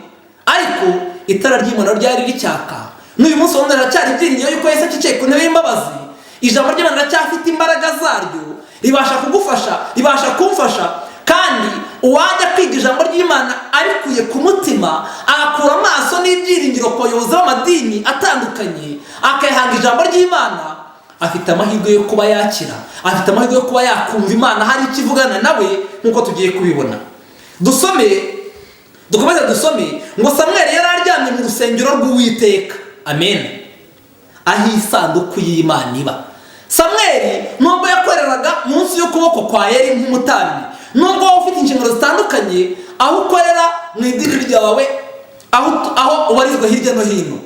ariko itara ry'Imana ryari ricyaka. N'uyu munsi wongera cyari ibyiringiro yuko Yesu akicaye ku ntebe y'imbabazi, ijambo ry'Imana riracyafite imbaraga zaryo, ribasha kugufasha, ribasha kumfasha. Kandi uwajya kwiga ijambo ry'Imana arikuye ku mutima, agakura amaso n'ibyiringiro ku bayobozi b'amadini atandukanye, akayahanga ijambo ry'Imana, afite amahirwe yo kuba yakira, afite amahirwe yo kuba yakumva Imana hari icyo ivugana nawe, nk'uko tugiye kubibona. Dukomeze dusome ngo Samweli yari aryamye mu rusengero rw'Uwiteka. Amen. Aho isanduku y'Imana iba. Samweli nubwo yakoreraga munsi y'ukuboko kwa Eli nk'umutambyi, nubwo waba ufite inshingano zitandukanye, aho ukorera mu idini ryawe, aho ubarizwa hirya no hino,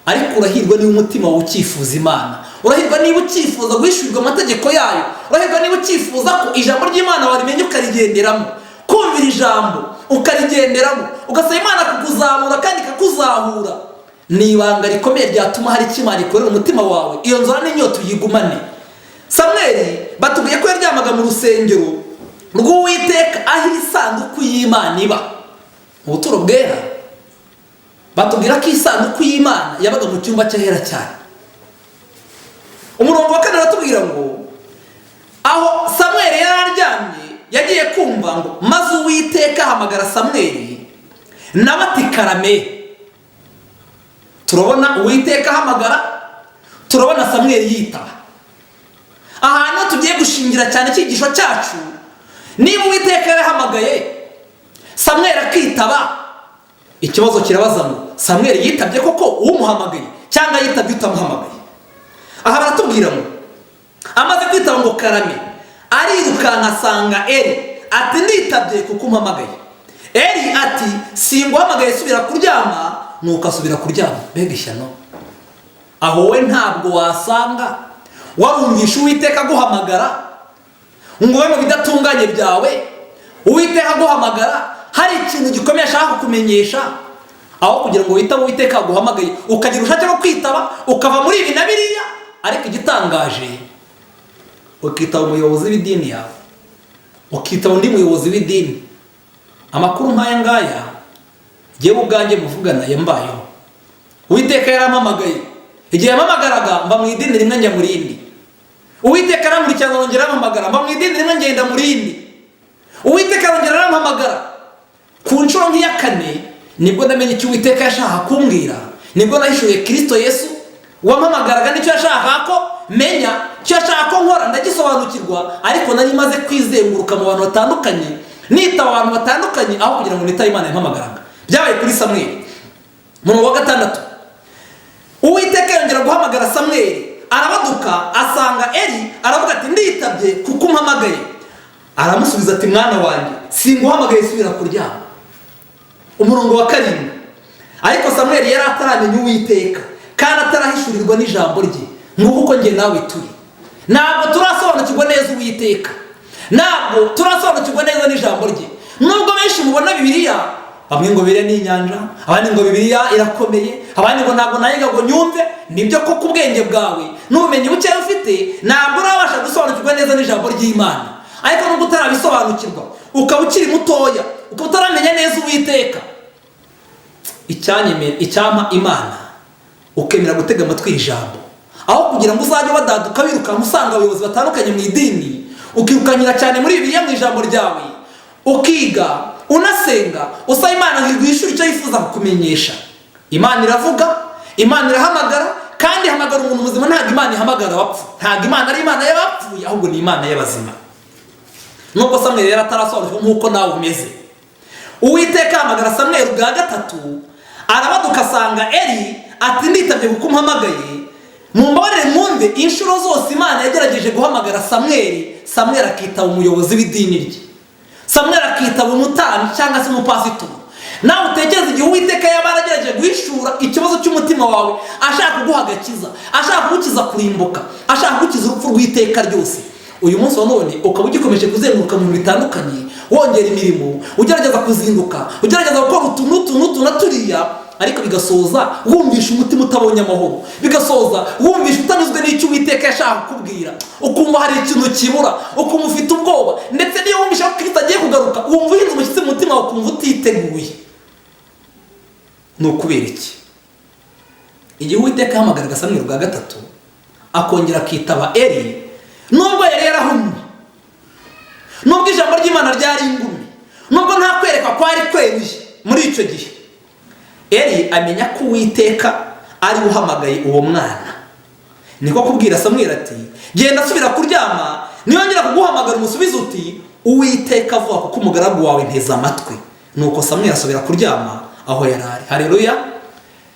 ariko urahirwa niba umutima wawe ukifuza Imana, urahirwa niba ukifuza guhishurirwa amategeko yayo, urahirwa niba ukifuza ko ijambo ry'Imana warimenya ukarigenderamo, kumvira ijambo ukarigenderamo, ugasaba Imana kukuzamura kandi ikakuzahura. Ni ibanga rikomeye ryatuma hari icyo Imana ikorera umutima wawe, iyo nzara n'inyota uyigumane. Samweli batubwiye ko yaryamaga mu rusengero rw'Uwiteka, aho isanduku y'Imana iba mu buturo bwera. Batubwira ko isanduku y'Imana yabaga mu cyumba cy'ahera cyane. Umurongo wa 4 aratubwira ngo aho Samweli yari aryamye, yagiye kumva ngo maze Uwiteka ahamagara Samweli, nawe ati karame. Turabona Uwiteka ahamagara, turabona Samweli yitaba. Ahantu tugiye gushingira cyane icyigisho cyacu, niba Uwiteka yarahamagaye Samweli akitaba, ikibazo kirabaza ngo Samweli yitabye koko umuhamagaye cyangwa yitabye utamuhamagaye? Aha baratubwira ngo amaze kwitaba ngo karame, arirukanka asanga Eli, ati nditabye kuko umpamagaye. Eli ati singuhamagaye, subira kuryama. Nuko asubira kuryama. Mbega ishyano! Aho we ntabwo wasanga warumvisha Uwiteka aguhamagara ngo we mu bidatunganye byawe Uwiteka aguhamagara hari ikintu gikomeye ashaka kukumenyesha, aho kugira ngo witabe Uwiteka aguhamagaye ukagira ushake no kwitaba ukava muri ibi na biriya. Ariko igitangaje, ukitaba umuyobozi w'idini yawe, ukitaba undi muyobozi w'idini. Amakuru nk'aya ngaya jewe ubwanjye muvugana yambayeho. Uwiteka yarampamagaye, igihe yampamagaraga mba mu idini rimwe njya mu rindi. Uwiteka aramurikirana arongera arampamagara, mba mu idini rimwe ngenda mu rindi. Uwiteka arongera arampamagara. Ku nshuro nk'iya 4 nibwo namenye icyo Uwiteka yashaka kumbwira, nibwo nahishuye Kristo Yesu wampamagaraga, nicyo yashaka ko menya, icyo yashaka ko nkora ndagisobanukirwa. Ariko nari maze kwizenguruka mu bantu batandukanye, nitaba abantu batandukanye, aho kugira ngo nitabe Imana yampamagaraga. Byabaye kuri Samweli. Mu wa 6 Uwiteka yongera guhamagara Samweli, arabaduka asanga Eli, aravuga ati nditabye kuko umpamagaye. Aramusubiza ati mwana wanjye singuhamagaye, subira kuryama. Umurongo wa 7 ariko Samweli yari ataramenya Uwiteka kandi atarahishurirwa n'ijambo rye, nk'uko njye nawe turi. Ntabwo turasobanukirwa neza Uwiteka, ntabwo turasobanukirwa neza n'ijambo rye. Nubwo benshi mubona Bibiliya, bamwe ngo Bibiliya ni inyanja, abandi ngo Bibiliya irakomeye, abandi ngo ntabwo nayiga ngo nyumve. Nibyo koko ubwenge bwawe n'ubumenyi buke ufite ntabwo urabasha gusobanukirwa neza n'ijambo ry'Imana. Ariko nubwo utarabisobanukirwa, ukaba ukiri mutoya, ukaba utaramenya neza Uwiteka, icyampa Imana ukemera gutega amatwi ijambo, aho kugira ngo uzajye wadaduka wiruka usanga abayobozi batandukanye mu idini, ukirukanyira cyane muri Bibiliya mu ijambo ryawe, ukiga unasenga usaba Imana ngo iguhishure icyo yifuza kukumenyesha. Imana iravuga, Imana irahamagara, kandi ihamagara umuntu muzima. Ntabwo Imana ihamagara abapfu, ntabwo Imana ari Imana y'abapfuye, ahubwo ni Imana y'abazima. Nubwo Samweli yari atarasobanukirwa nk'uko nawe umeze, Uwiteka ahamagara Samweli bwa 3, arabaduka asanga Eli, ati nditabye kuko umpamagaye. Mu mbabarire mwumve inshuro zose Imana yagerageje guhamagara Samweli, Samweli akitaba umuyobozi w'idini rye, Samweli akitaba umutambyi cyangwa se umupasitori. Nawe utekereza igihe Uwiteka yaba yaragerageje guhishura ikibazo cy'umutima wawe, ashaka kuguha agakiza, ashaka kugukiza kurimbuka, ashaka kugukiza urupfu rw'iteka ryose. Uyu munsi wa none ukaba ugikomeje kuzenguruka mu bitandukanye, wongera imirimo, ugerageza kuzinduka, ugerageza gukora utuntu na turiya, ariko bigasoza wumvisha umutima utabonye amahoro, bigasoza wumvisha utanyuzwe n'icyo Uwiteka yashaka kukubwira, ukumva hari ikintu kibura, ukumva ufite ubwoba, ndetse niyo wumvisha ko Kristo agiye kugaruka wumva uhinze umushyitsi mu mutima wawe, ukumva utiteguye. Ni ukubera iki? Igihe Uwiteka yahamagaraga Samweli bwa 3, akongera akitaba Eli, nubwo yari yarahumye, nubwo ijambo ry'Imana ryari ingumi, nubwo nta kwereka kwari kweruye muri icyo gihe, Eli amenya ko Uwiteka ari uhamagaye uwo mwana. Niko kubwira Samweli ati genda subira kuryama, niyongera kuguhamagara umusubize uti Uwiteka avuga kuko umugaragu wawe nteze amatwi. Nuko Samweli asubira kuryama aho yari ari. Haleluya.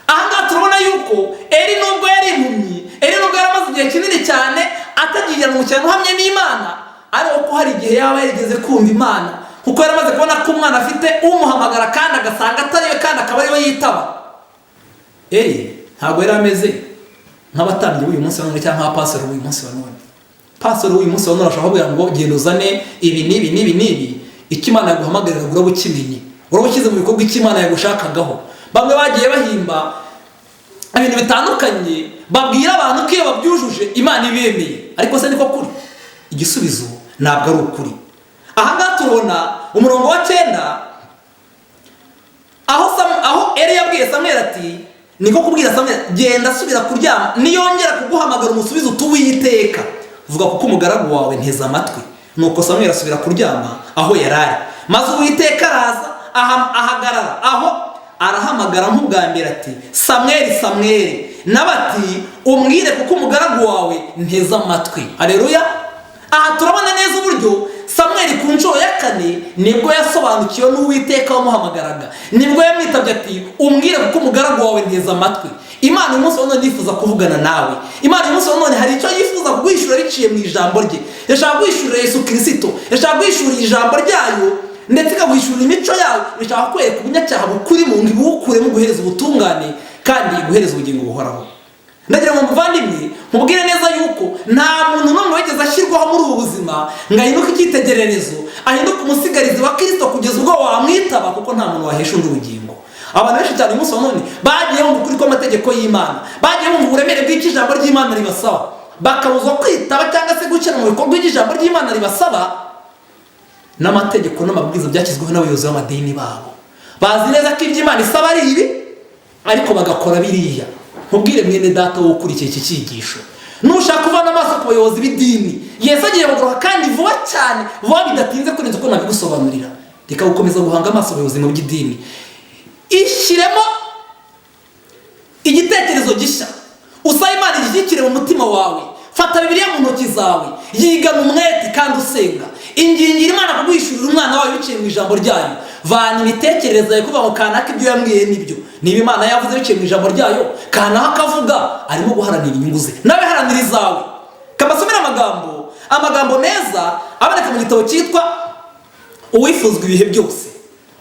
Aha turabona yuko Eli nubwo yari impumyi, Eli nubwo yari amaze igihe kinini cyane atagiye mu cyane uhamye n'Imana, ariko ko hari igihe yaba yarigeze kumva Imana, kuko yari amaze kubona ko umwana afite umuhamagara kandi agasanga atari we kandi akaba ari we yitaba. Eli ntabwo yari ameze nk'abatambyi b'uyu munsi wa none cyangwa nk'abapastori b'uyu munsi wa none. Pastor w'uyu munsi wa none ashaka kuvuga ngo genda uzane ibi n'ibi icyo Imana yaguhamagarira uraba ukimenye, uraba ukize mu bikorwa icyo Imana yagushakagaho. Bamwe bagiye bahimba ibintu bitandukanye babwira abantu ko iyo babyujuje Imana ibemeye, ariko se niko kuri? Igisubizo ntabwo ari ukuri. Aha ngaha tubona umurongo wa 9 aho Eli yabwiye Samweli ati niko kubwira Samweli genda subira kuryama, niyongera kuguhamagara umusubizo Uwiteka vuga kuko umugaragu wawe nteze amatwi. Nuko Samweli asubira kuryama aho yari ari, maze Uwiteka araza ahagarara aho arahamagara nk'ubwa mbere ati Samweli, Samweli, nabati umbwire kuko umugaragu wawe nteze amatwi. Haleluya. Aha turabona neza uburyo Samweli ku nshuro ya 4 nibwo yasobanukiwe n'Uwiteka wamuhamagaraga, nibwo yamwitabye ati umbwire kuko umugaragu wawe nteze amatwi. Imana umunsi wa none yifuza kuvugana nawe. Imana umunsi wa none hari icyo yifuza kugwishura biciye mu ijambo rye. Yashaka kwishurira Yesu Kristo, yashaka kwishurira ijambo ryayo ndetse ikagwishurira imico yawe, yashaka kwereka ubunyacyaha bukuri mu ngibi bukuremo guhereza ubutungane kandi guhereza ubugingo buhoraho. Ndagira ngo muvandimwe mubwire neza yuko nta muntu n'umwe wigeze ashyirwaho muri ubu buzima ngo ahinduke icyitegererezo, ahinduke umusigarizi wa Kristo kugeza ubwo wamwitaba, kuko nta muntu wahesha undi ubugingo. Abantu benshi cyane umunsi wa none bagiye mu kuri kw'amategeko y'Imana, bagiye mu buremere bw'iki ijambo ry'Imana ribasaba, bakabuzwa kwitaba cyangwa se gukira mu bikorwa by'ijambo ry'Imana ribasaba n'amategeko n'amabwiriza byashyizweho n'abayobozi b'amadini babo. Bazi neza ko iby'Imana isaba ari ibi, ariko bagakora biriya. Mubwire mwene data wo ukurikiye iki cyigisho, nushaka kuvana amaso ku bayobozi b'idini, Yesu agiye kugaruka kandi vuba cyane, vuba bidatinze kurenza uko nabigusobanurira. Reka gukomeza guhanga amaso abayobozi mu by'idini, ishyiremo igitekerezo gishya, usaba Imana igishyikire mu mutima wawe. Fata Bibiliya mu ntoki zawe, yigana umwete kandi usenga, ingingira Imana kugwishurira umwana wawe biciye mu ijambo ryayo. Vana imitekerereze yawe kuva mu kanaka ibyo yambwiye nibyo, niba Imana yavuze biciye mu ijambo ryayo, kanaka akavuga arimo guharanira inyungu ze, nawe haranira izawe. Kabasomera amagambo meza aboneka mu gitabo cyitwa Uwifuzwa ibihe byose.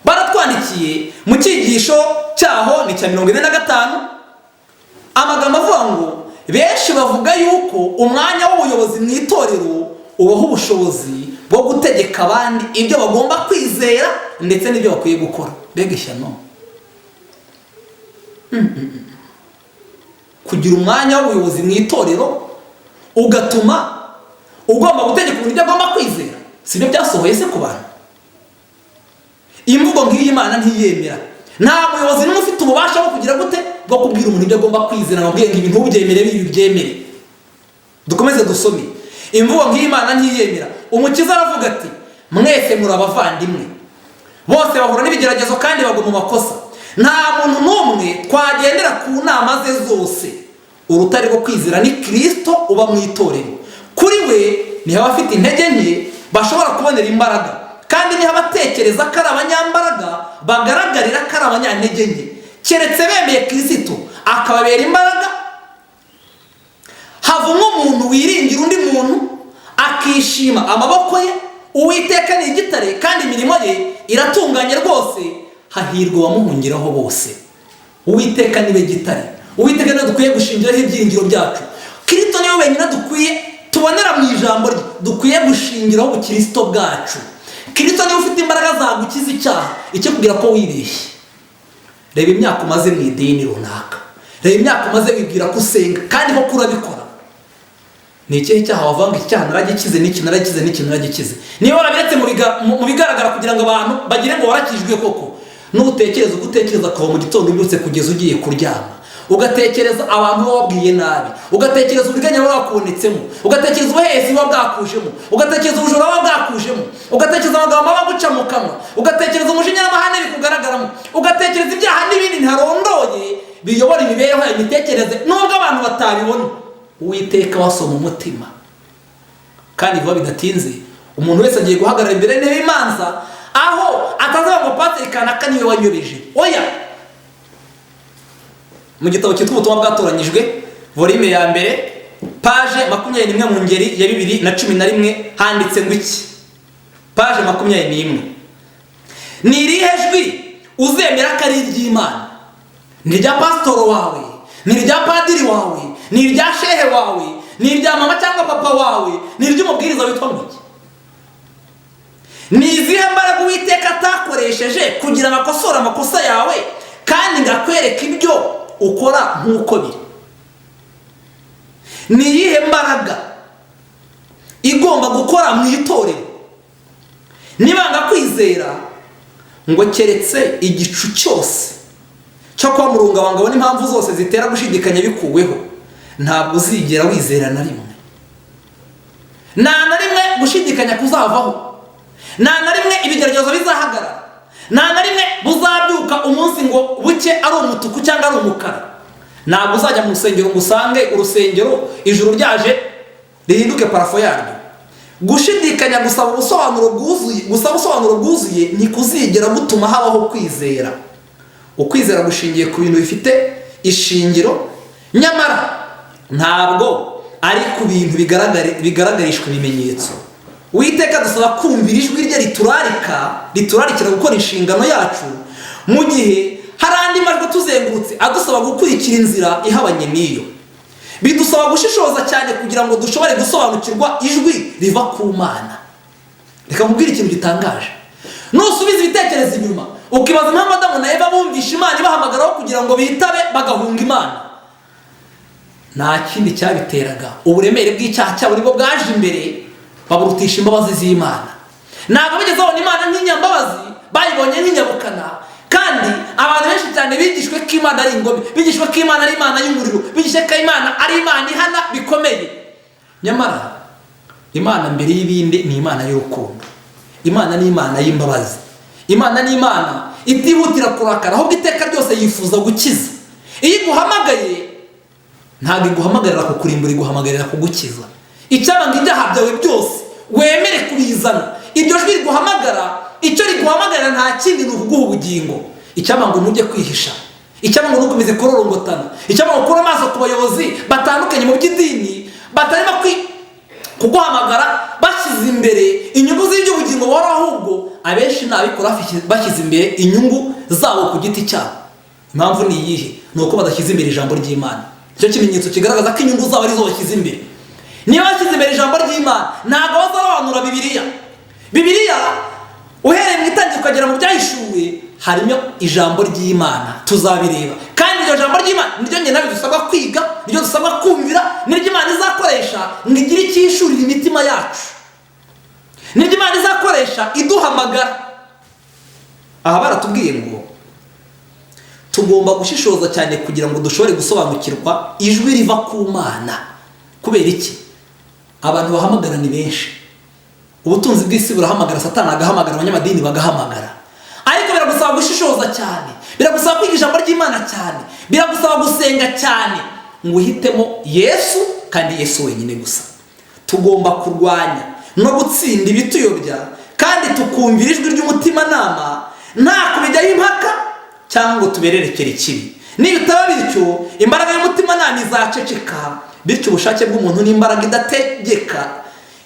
Baratwandikiye mu cyigisho cyaho ni cya 45, amagambo avuga ngo benshi bavuga yuko umwanya w'ubuyobozi mu itorero ubaho ubushobozi bwo gutegeka abandi ibyo bagomba kwizera ndetse n'ibyo bakwiye gukora. Mbega ishyano! Kugira umwanya w'ubuyobozi mu itorero ugatuma ugomba gutegeka ibyo agomba kwizera, si byo byasohoye se ku bantu? Imvugo nk'iyi Imana ntiyemera. Nta muyobozi n'umwe ufite ububasha bwo kugira gute bwo kubwira umuntu ibyo agomba kwizera, ngabwiye ngo ibintu ubyemere bibi byemere. Dukomeze dusome. Imvugo nk'iyi Imana ntiyemera. Umukiza aravuga ati mwese muri abavandimwe, bose bahura n'ibigeragezo kandi bagwa mu makosa. Nta muntu n'umwe twagendera ku nama ze zose. Urutare rwo kwizera ni Kristo uba mu itorero. Kuri we niho abafite intege nke bashobora kubonera imbaraga, kandi niho abatekereza ko ari abanyambaraga bagaragarira ko ari abanyantege nke. Keretse bemeye Kristo akababera imbaraga, havumwe umuntu wiringira undi muntu akishima amaboko ye. Uwiteka ni igitare kandi imirimo ye iratunganye rwose, hahirwa abamuhungiraho bose. Uwiteka niwe gitare, Uwiteka niwe dukwiye gushingiraho ibyiringiro byacu. Kristo niwe wenyine dukwiye tubonera mu ijambo rye, dukwiye gushingiraho ubukristo bwacu. Kristo niwe ufite imbaraga zagukiza icyaha, icyo kugira ko wibeshye. Reba imyaka umaze mu idini runaka, reba imyaka umaze wibwira ko usenga kandi ko kurabikora. Ni ikihe cyaha wavanga icyaha naragikize n'iki naragikize n'iki naragikize? Niba warabiretse mu bigaragara kugira ngo abantu bagire ngo warakijwe koko, n'utekereza gutekereza kuva mu gitondo ubyutse kugeza ugiye kuryama, ugatekereza abantu baba wabwiye nabi, ugatekereza uburiganya baba bakubonetsemo, ugatekereza ubuhehesi buba bwakujemo, ugatekereza ubujura buba bwakujemo, ugatekereza amagambo aba guca mu kanwa, ugatekereza umujinya n'amahane bikugaragaramo, ugatekereza ibyaha n'ibindi ntarondoye biyobora imibereho yawe, imitekerereze nubwo abantu batabibona. Uwiteka wasoma umutima. Kandi vuba bidatinze umuntu wese agiye guhagarara imbere y'intebe y'imanza, aho atazavuga ngo Pasiteri kanaka niwe wanyobeje. Oya, mu gitabo cyitwa ubutumwa bwatoranyijwe volume ya mbere paje 21 mu ngeri ya 2011 handitse ngo iki? Paje 21. Ni irihe jwi uzemera ko ari iry'Imana? Ni irya pasitoro wawe, ni irya padiri wawe, ni irya shehe wawe, ni irya mama cyangwa papa wawe, ni iry'umubwiriza witwa Mugi? Ni izihe mbaraga Uwiteka atakoresheje kugira ngo akosore amakosa yawe kandi ngakwereka ibyo ukora nk'uko biri? Ni iyihe mbaraga igomba gukora mu itorero nibanga kwizera ngo keretse igicu cyose cyo kwa murungabanga n'impamvu zose zitera gushidikanya bikuweho, ntabwo uzigera wizera na rimwe? Nta na rimwe gushidikanya kuzavaho, nta na rimwe ibigeragezo bizahagarara, nta na rimwe buzabyuka umunsi ngo buke ari umutuku cyangwa ari umukara. Ntabwo uzajya mu rusengero ngo usange urusengero ijuru ryaje rihinduke parafo yaryo. Gushidikanya gusaba ubusobanuro bwuzuye ntikuzigera gutuma habaho kwizera. Ukwizera gushingiye ku bintu bifite ishingiro, nyamara ntabwo ari ku bintu bigaragarishwa ibimenyetso. Uwiteka dusaba kumvira ijwi rye riturarikira gukora inshingano yacu, mu gihe hari andi majwi tuzengurutse adusaba gukurikira inzira ihabanye n'iyo. Bidusaba gushishoza cyane kugira ngo dushobore gusobanukirwa ijwi riva ku Mana. Reka nkubwire ikintu gitangaje. Nusubiza ibitekerezo inyuma ukibaza impamvu Adamu na Eva bumvisha Imana ibahamagaraho kugira ngo bitabe bagahunga Imana, nta kindi cyabiteraga uburemere bw'icyaha cyabo nibwo bwaje imbere baburutisha imbabazi z'Imana. Ntabwo bigeze babona Imana nk'inyambabazi, bayibonye nk'inyabukana. Kandi abantu benshi cyane bigishwe ko Imana ari ingome, bigishwe ko Imana ari Imana y'umuriro, bigishwe ko Imana ari Imana ihana bikomeye. Nyamara Imana mbere y'ibindi ni Imana y'urukundo. Imana ni Imana y'imbabazi. Imana ni Imana itihutira kurakara, ahubwo iteka ryose yifuza gukiza. Iyo iguhamagaye ntabwo iguhamagarira kukurimbura, iguhamagarira kugukiza. Icyabanga ibyaha byawe byose wemere kubizana. Iryo jwi riguhamagara, icyo riguhamagarira nta kindi ni ukuguha ubugingo. Icyabanga ntujye kwihisha, icyabanga ntukomeze kororongotana, icyabanga ukura amaso ku bayobozi batandukanye mu by'idini batarimo kuguhamagara bashyize imbere inyungu z'iby'ubugingo buhoraho, ahubwo abenshi nabikora bashyize imbere inyungu zabo ku giti cyabo. Impamvu ni iyihe? Ni uko badashyize imbere ijambo ry'Imana. Icyo kimenyetso kigaragaza ko inyungu zabo arizo bashyize imbere. Niba bashyize imbere ijambo ry'Imana ntabwo bazarobanura Bibiliya uhereye mu itangira ukagera mu byahishuwe harimo ijambo ry'Imana, tuzabireba. Kandi iryo jambo ry'Imana niryo njye nawe dusabwa kwiga, niryo dusabwa kumvira, niryo Imana izakoresha ngo igire icyishurira imitima yacu, niryo Imana izakoresha iduhamagara. Aha baratubwiye ngo tugomba gushishoza cyane kugira ngo dushobore gusobanukirwa ijwi riva ku Mana. Kubera iki? Abantu bahamagara ni benshi. Ubutunzi bw'isi burahamagara, Satani agahamagara, abanyamadini bagahamagara. Ariko biragusaba gushishoza cyane, biragusaba kwiga ijambo ry'Imana cyane, biragusaba gusenga cyane ngo uhitemo Yesu, kandi Yesu wenyine gusa. Tugomba kurwanya no gutsinda ibituyobya, kandi tukumvira ijwi ry'umutimanama nta kubijyaho impaka cyangwa ngo tubererekere ikibi. Niba bitaba bityo, imbaraga y'umutimanama izaceceka, bityo ubushake bw'umuntu n'imbaraga idategeka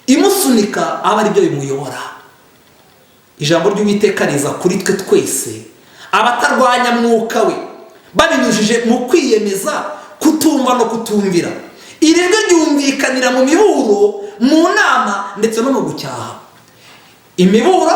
imusunika aba ari byo bimuyobora. Ijambo ry'Uwiteka riza kuri twe twese abatarwanya mwuka we, babinyujije mu kwiyemeza kutumva no kutumvira. Iri jwi ryumvikanira mu miburo, mu nama ndetse no mu gucyaha. Imiburo,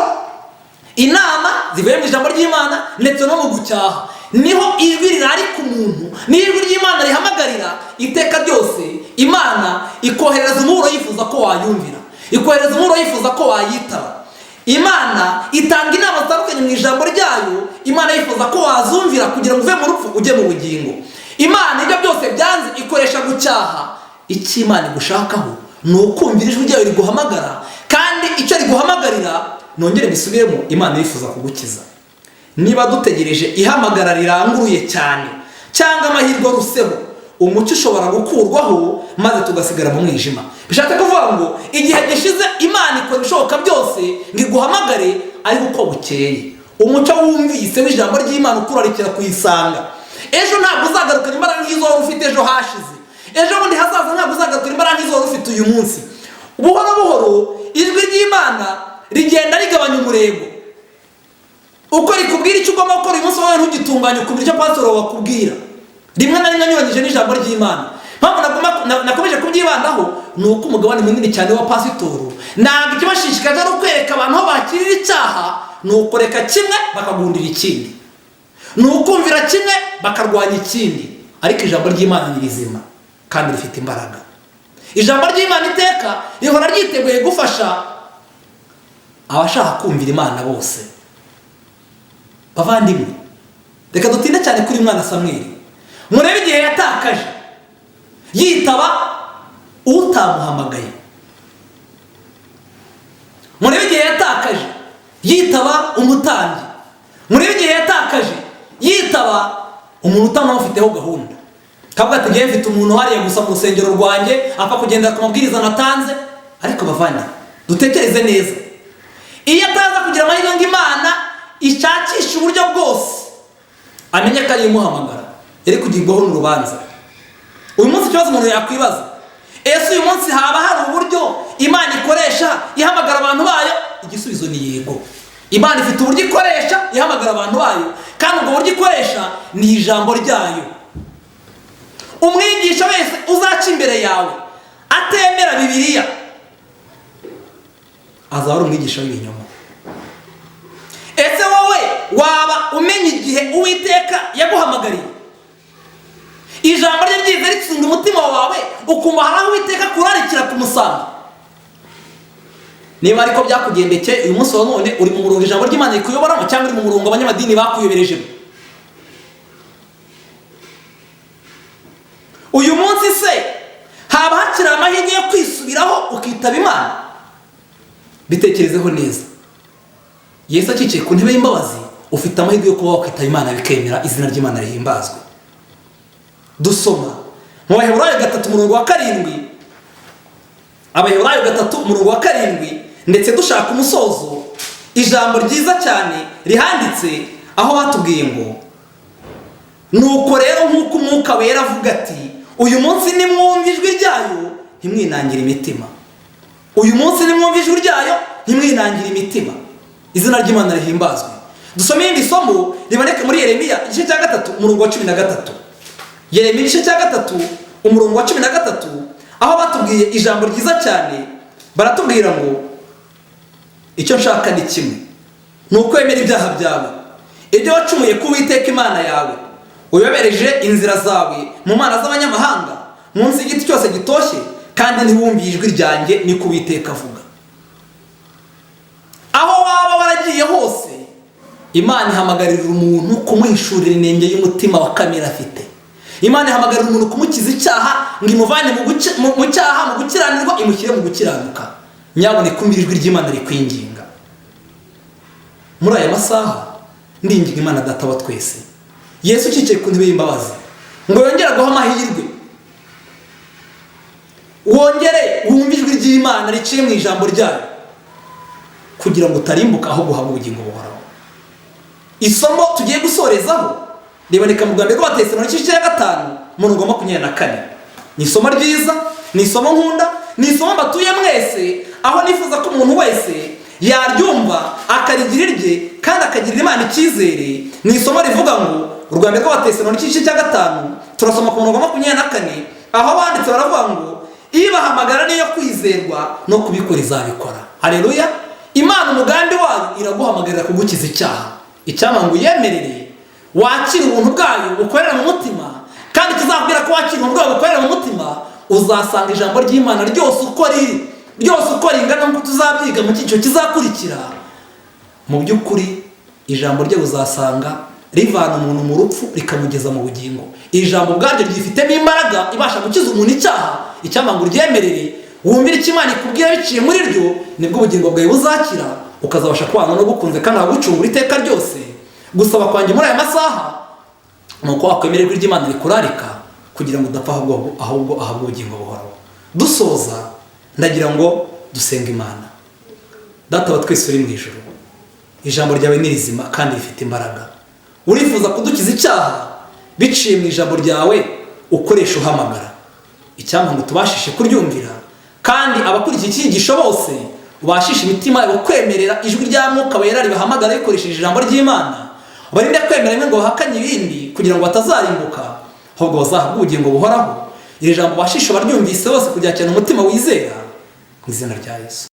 inama zivuye mu ijambo ry'Imana ndetse no mu gucyaha niho ijwi rirarika umuntu, n'ijwi ry'Imana rihamagarira iteka ryose. Imana ikohereza umuburo yifuza ko wayumvira, ikohereza umuburo yifuza ko wayitaba. Imana itanga inama zitandukanye mu ijambo ryayo, Imana yifuza ko wazumvira kugira ngo uve mu rupfu ujye mu bugingo. Imana ibyo byose byanze ikoresha gucyaha. Icyo Imana igushakaho ni ukumvira ijwi ryayo riguhamagara, kandi icyo riguhamagarira, nongere bisubiremo, Imana yifuza kugukiza. Niba dutegereje ihamagara riranguruye cyane cyangwa amahirwe aruseho, umucyo ushobora gukurwaho maze tugasigara mu mwijima. Bishatse kuvuga ngo igihe gishize Imana ikora ibishoboka byose ngo iguhamagare, ariko uko bukeye umucyo wumvise w'ijambo ry'Imana ukurarikira kuyisanga. Ejo ntabwo uzagarukana imbaraga nk'izo wari ufite ejo hashize. Ejo bundi hazaza ntabwo uzagarukana imbaraga nk'izo wari ufite uyu munsi. Buhoro buhoro ijwi ry'Imana rigenda rigabanya umurego. Uko rikubwira icyo ugomba gukora uyu munsi, wowe ntugitunganye ukumva icyo pastor wakubwira. Rimwe na rimwe anyuranyije n'ijambo ry'Imana. Mpamvu nakomeje kubyibandaho ni uko umugabane munini cyane wa pasitoro ntabwo ikibashishikaje ari ukwereka abantu aho bakirira icyaha, ni ukureka kimwe bakagundira ikindi, ni ukumvira kimwe bakarwanya ikindi. Ariko ijambo ry'Imana ni rizima kandi rifite imbaraga. Ijambo ry'Imana iteka rihora ryiteguye gufasha abashaka kumvira Imana bose. Bavandimwe, reka dutinde cyane kuri mwana Samweli. Murebe igihe yatakaje yitaba utamuhamagaye. Murebe igihe yatakaje yitaba umutambyi. Murebe igihe yatakaje yitaba umuntu utamufiteho gahunda. Kavuga ati ngiye mfite umuntu hariya gusa mu rusengero rwanjye apfa kugendera ku mabwiriza natanze. Ariko bavandimwe, dutekereze neza. Iyo ataza kugira amahirwe ngo Imana ishakisha uburyo bwose amenye ko ari imuhamagara, yari kugirwaho n'urubanza. Uyu munsi ikibazo umuntu yakwibaza, ese uyu munsi haba hari uburyo Imana ikoresha ihamagara abantu bayo? Igisubizo ni yego. Imana ifite uburyo ikoresha ihamagara abantu bayo, kandi ubwo buryo ikoresha ni ijambo ryayo. Umwigisha wese uzaca imbere yawe atemera Bibiliya azaba ari umwigisha w'ibinyoma. Ese wowe waba umenya igihe Uwiteka yaguhamagariye? Ijambo rye ryiza ritsinda umutima wawe ukumva hari Uwiteka kurarikira kumusanga. Niba ariko byakugendekeye uyu munsi wa none, uri mu murongo ijambo ry'Imana rikuyoboramo, cyangwa uri mu murongo abanyamadini bakuyoberejemo? Uyu munsi se haba hakiri amahirwe yo kwisubiraho ukitaba Imana? Bitekerezeho neza. Yesu akikiye ku ntebe y'imbabazi, ufite amahirwe yo kuba wakwitaba Imana bikemera, izina ry'Imana rihimbazwe. Dusoma mu Baheburayo 3:7, Abaheburayo 3:7, ndetse dushaka umusozo, ijambo ryiza cyane rihanditse aho batubwiye ngo nuko rero nk'uko Umwuka Wera avuga ati, uyu munsi nimwumva ijwi ryayo ntimwinangire imitima. Uyu munsi nimwumva ijwi ryayo ntimwinangire imitima. Izina ry'Imana rihimbazwe. Dusome irindi somo riboneka muri Yeremiya 3:13. Yeremiya 3:13, aho batubwiye ijambo ryiza cyane. Baratubwira ngo icyo nshaka ni kimwe, ni ukwemera ibyaha byawe, ibyo wacumuye ku Uwiteka Imana yawe, uyobereje inzira zawe mu mana z'abanyamahanga, munsi y'igiti cyose gitoshye, kandi ntiwumviye ijwi ryanjye, ni ku Uwiteka avuga. Aho waba waragiye hose, Imana ihamagarira umuntu kumuhishurira inenge y'umutima wa kamere afite. Imana ihamagarira umuntu kumukiza icyaha, ngo imuvane mu cyaha, mu gukiranirwa imushyire mu gukiranuka. Nyaboneka kumvira ijwi ry'Imana rikwinginga. Muri aya masaha ndinginga Imana Data wa twese, Yesu ukikiye ku ntebe y'imbabazi, ngo yongere guha amahirwe, wongere wumve ijwi ry'Imana riciye mu ijambo ryayo, kugira ngo utarimbuka aho guhabwa ubugingo buhoraho. Isomo tugiye gusorezaho riboneka mu Rwanda rw'Abatesalonike 5:24. Ni isomo ryiza, ni isomo nkunda, ni isomo batuye mwese, aho nifuza ko umuntu wese yaryumva akarigira irye kandi akagirira Imana icyizere. Ni isomo rivuga ngo Rwanda rw'Abatesalonike 5, turasoma ku murongo 24, aho banditse baravuga ngo ibahamagara niyo kwizerwa no kubikora izabikora. Haleluya! Imana umugambi wayo iraguhamagarira kugukiza icyaha. Icyama ngo yemerere wakira ubuntu bwayo bukorera mu mutima, kandi kizakubwira ko wakira ubuntu bwayo bukorera mu mutima, uzasanga ijambo ry'Imana ryose uko ringana, nk'uko tuzabyiga mu cyiciro kizakurikira. Mu by'ukuri ijambo rye uzasanga rivana umuntu mu rupfu rikamugeza mu bugingo. Iri jambo ubwaryo ryifitemo imbaraga ibasha gukiza umuntu icyaha, icyampa ngo uryemerere wumvire icyo Imana ikubwira biciye muri ryo, nibwo ubugingo bwawe buzakira ukazabasha kubana no gukunze kandi agucungura iteka ryose. Gusaba kwanjye muri aya masaha ni uko wakwemererwa iry'Imana rikurarika kugira ngo udapfa ahubwo ahabwe ubugingo buhoraho. Dusoza ndagira ngo dusenga Imana. Data wa twese uri mu ijuru, ijambo ryawe ni rizima kandi rifite imbaraga. Urifuza kudukiza icyaha biciye mu ijambo ryawe ukoresha uhamagara. Icyampa ngo tubashishe kuryumvira, kandi abakurikiye icyigisho bose ubashishe imitima yabo kwemerera ijwi rya Mwuka Wera ribahamagara rikoresheje ijambo ry'Imana. Barinde kwemera ngo bahakanye ibindi kugira ngo batazarimbuka, ahubwo bazahabwe ubugingo buhoraho. Iri jambo bashishe baryumvise bose kugira cyane umutima wizera, mu izina rya Yesu.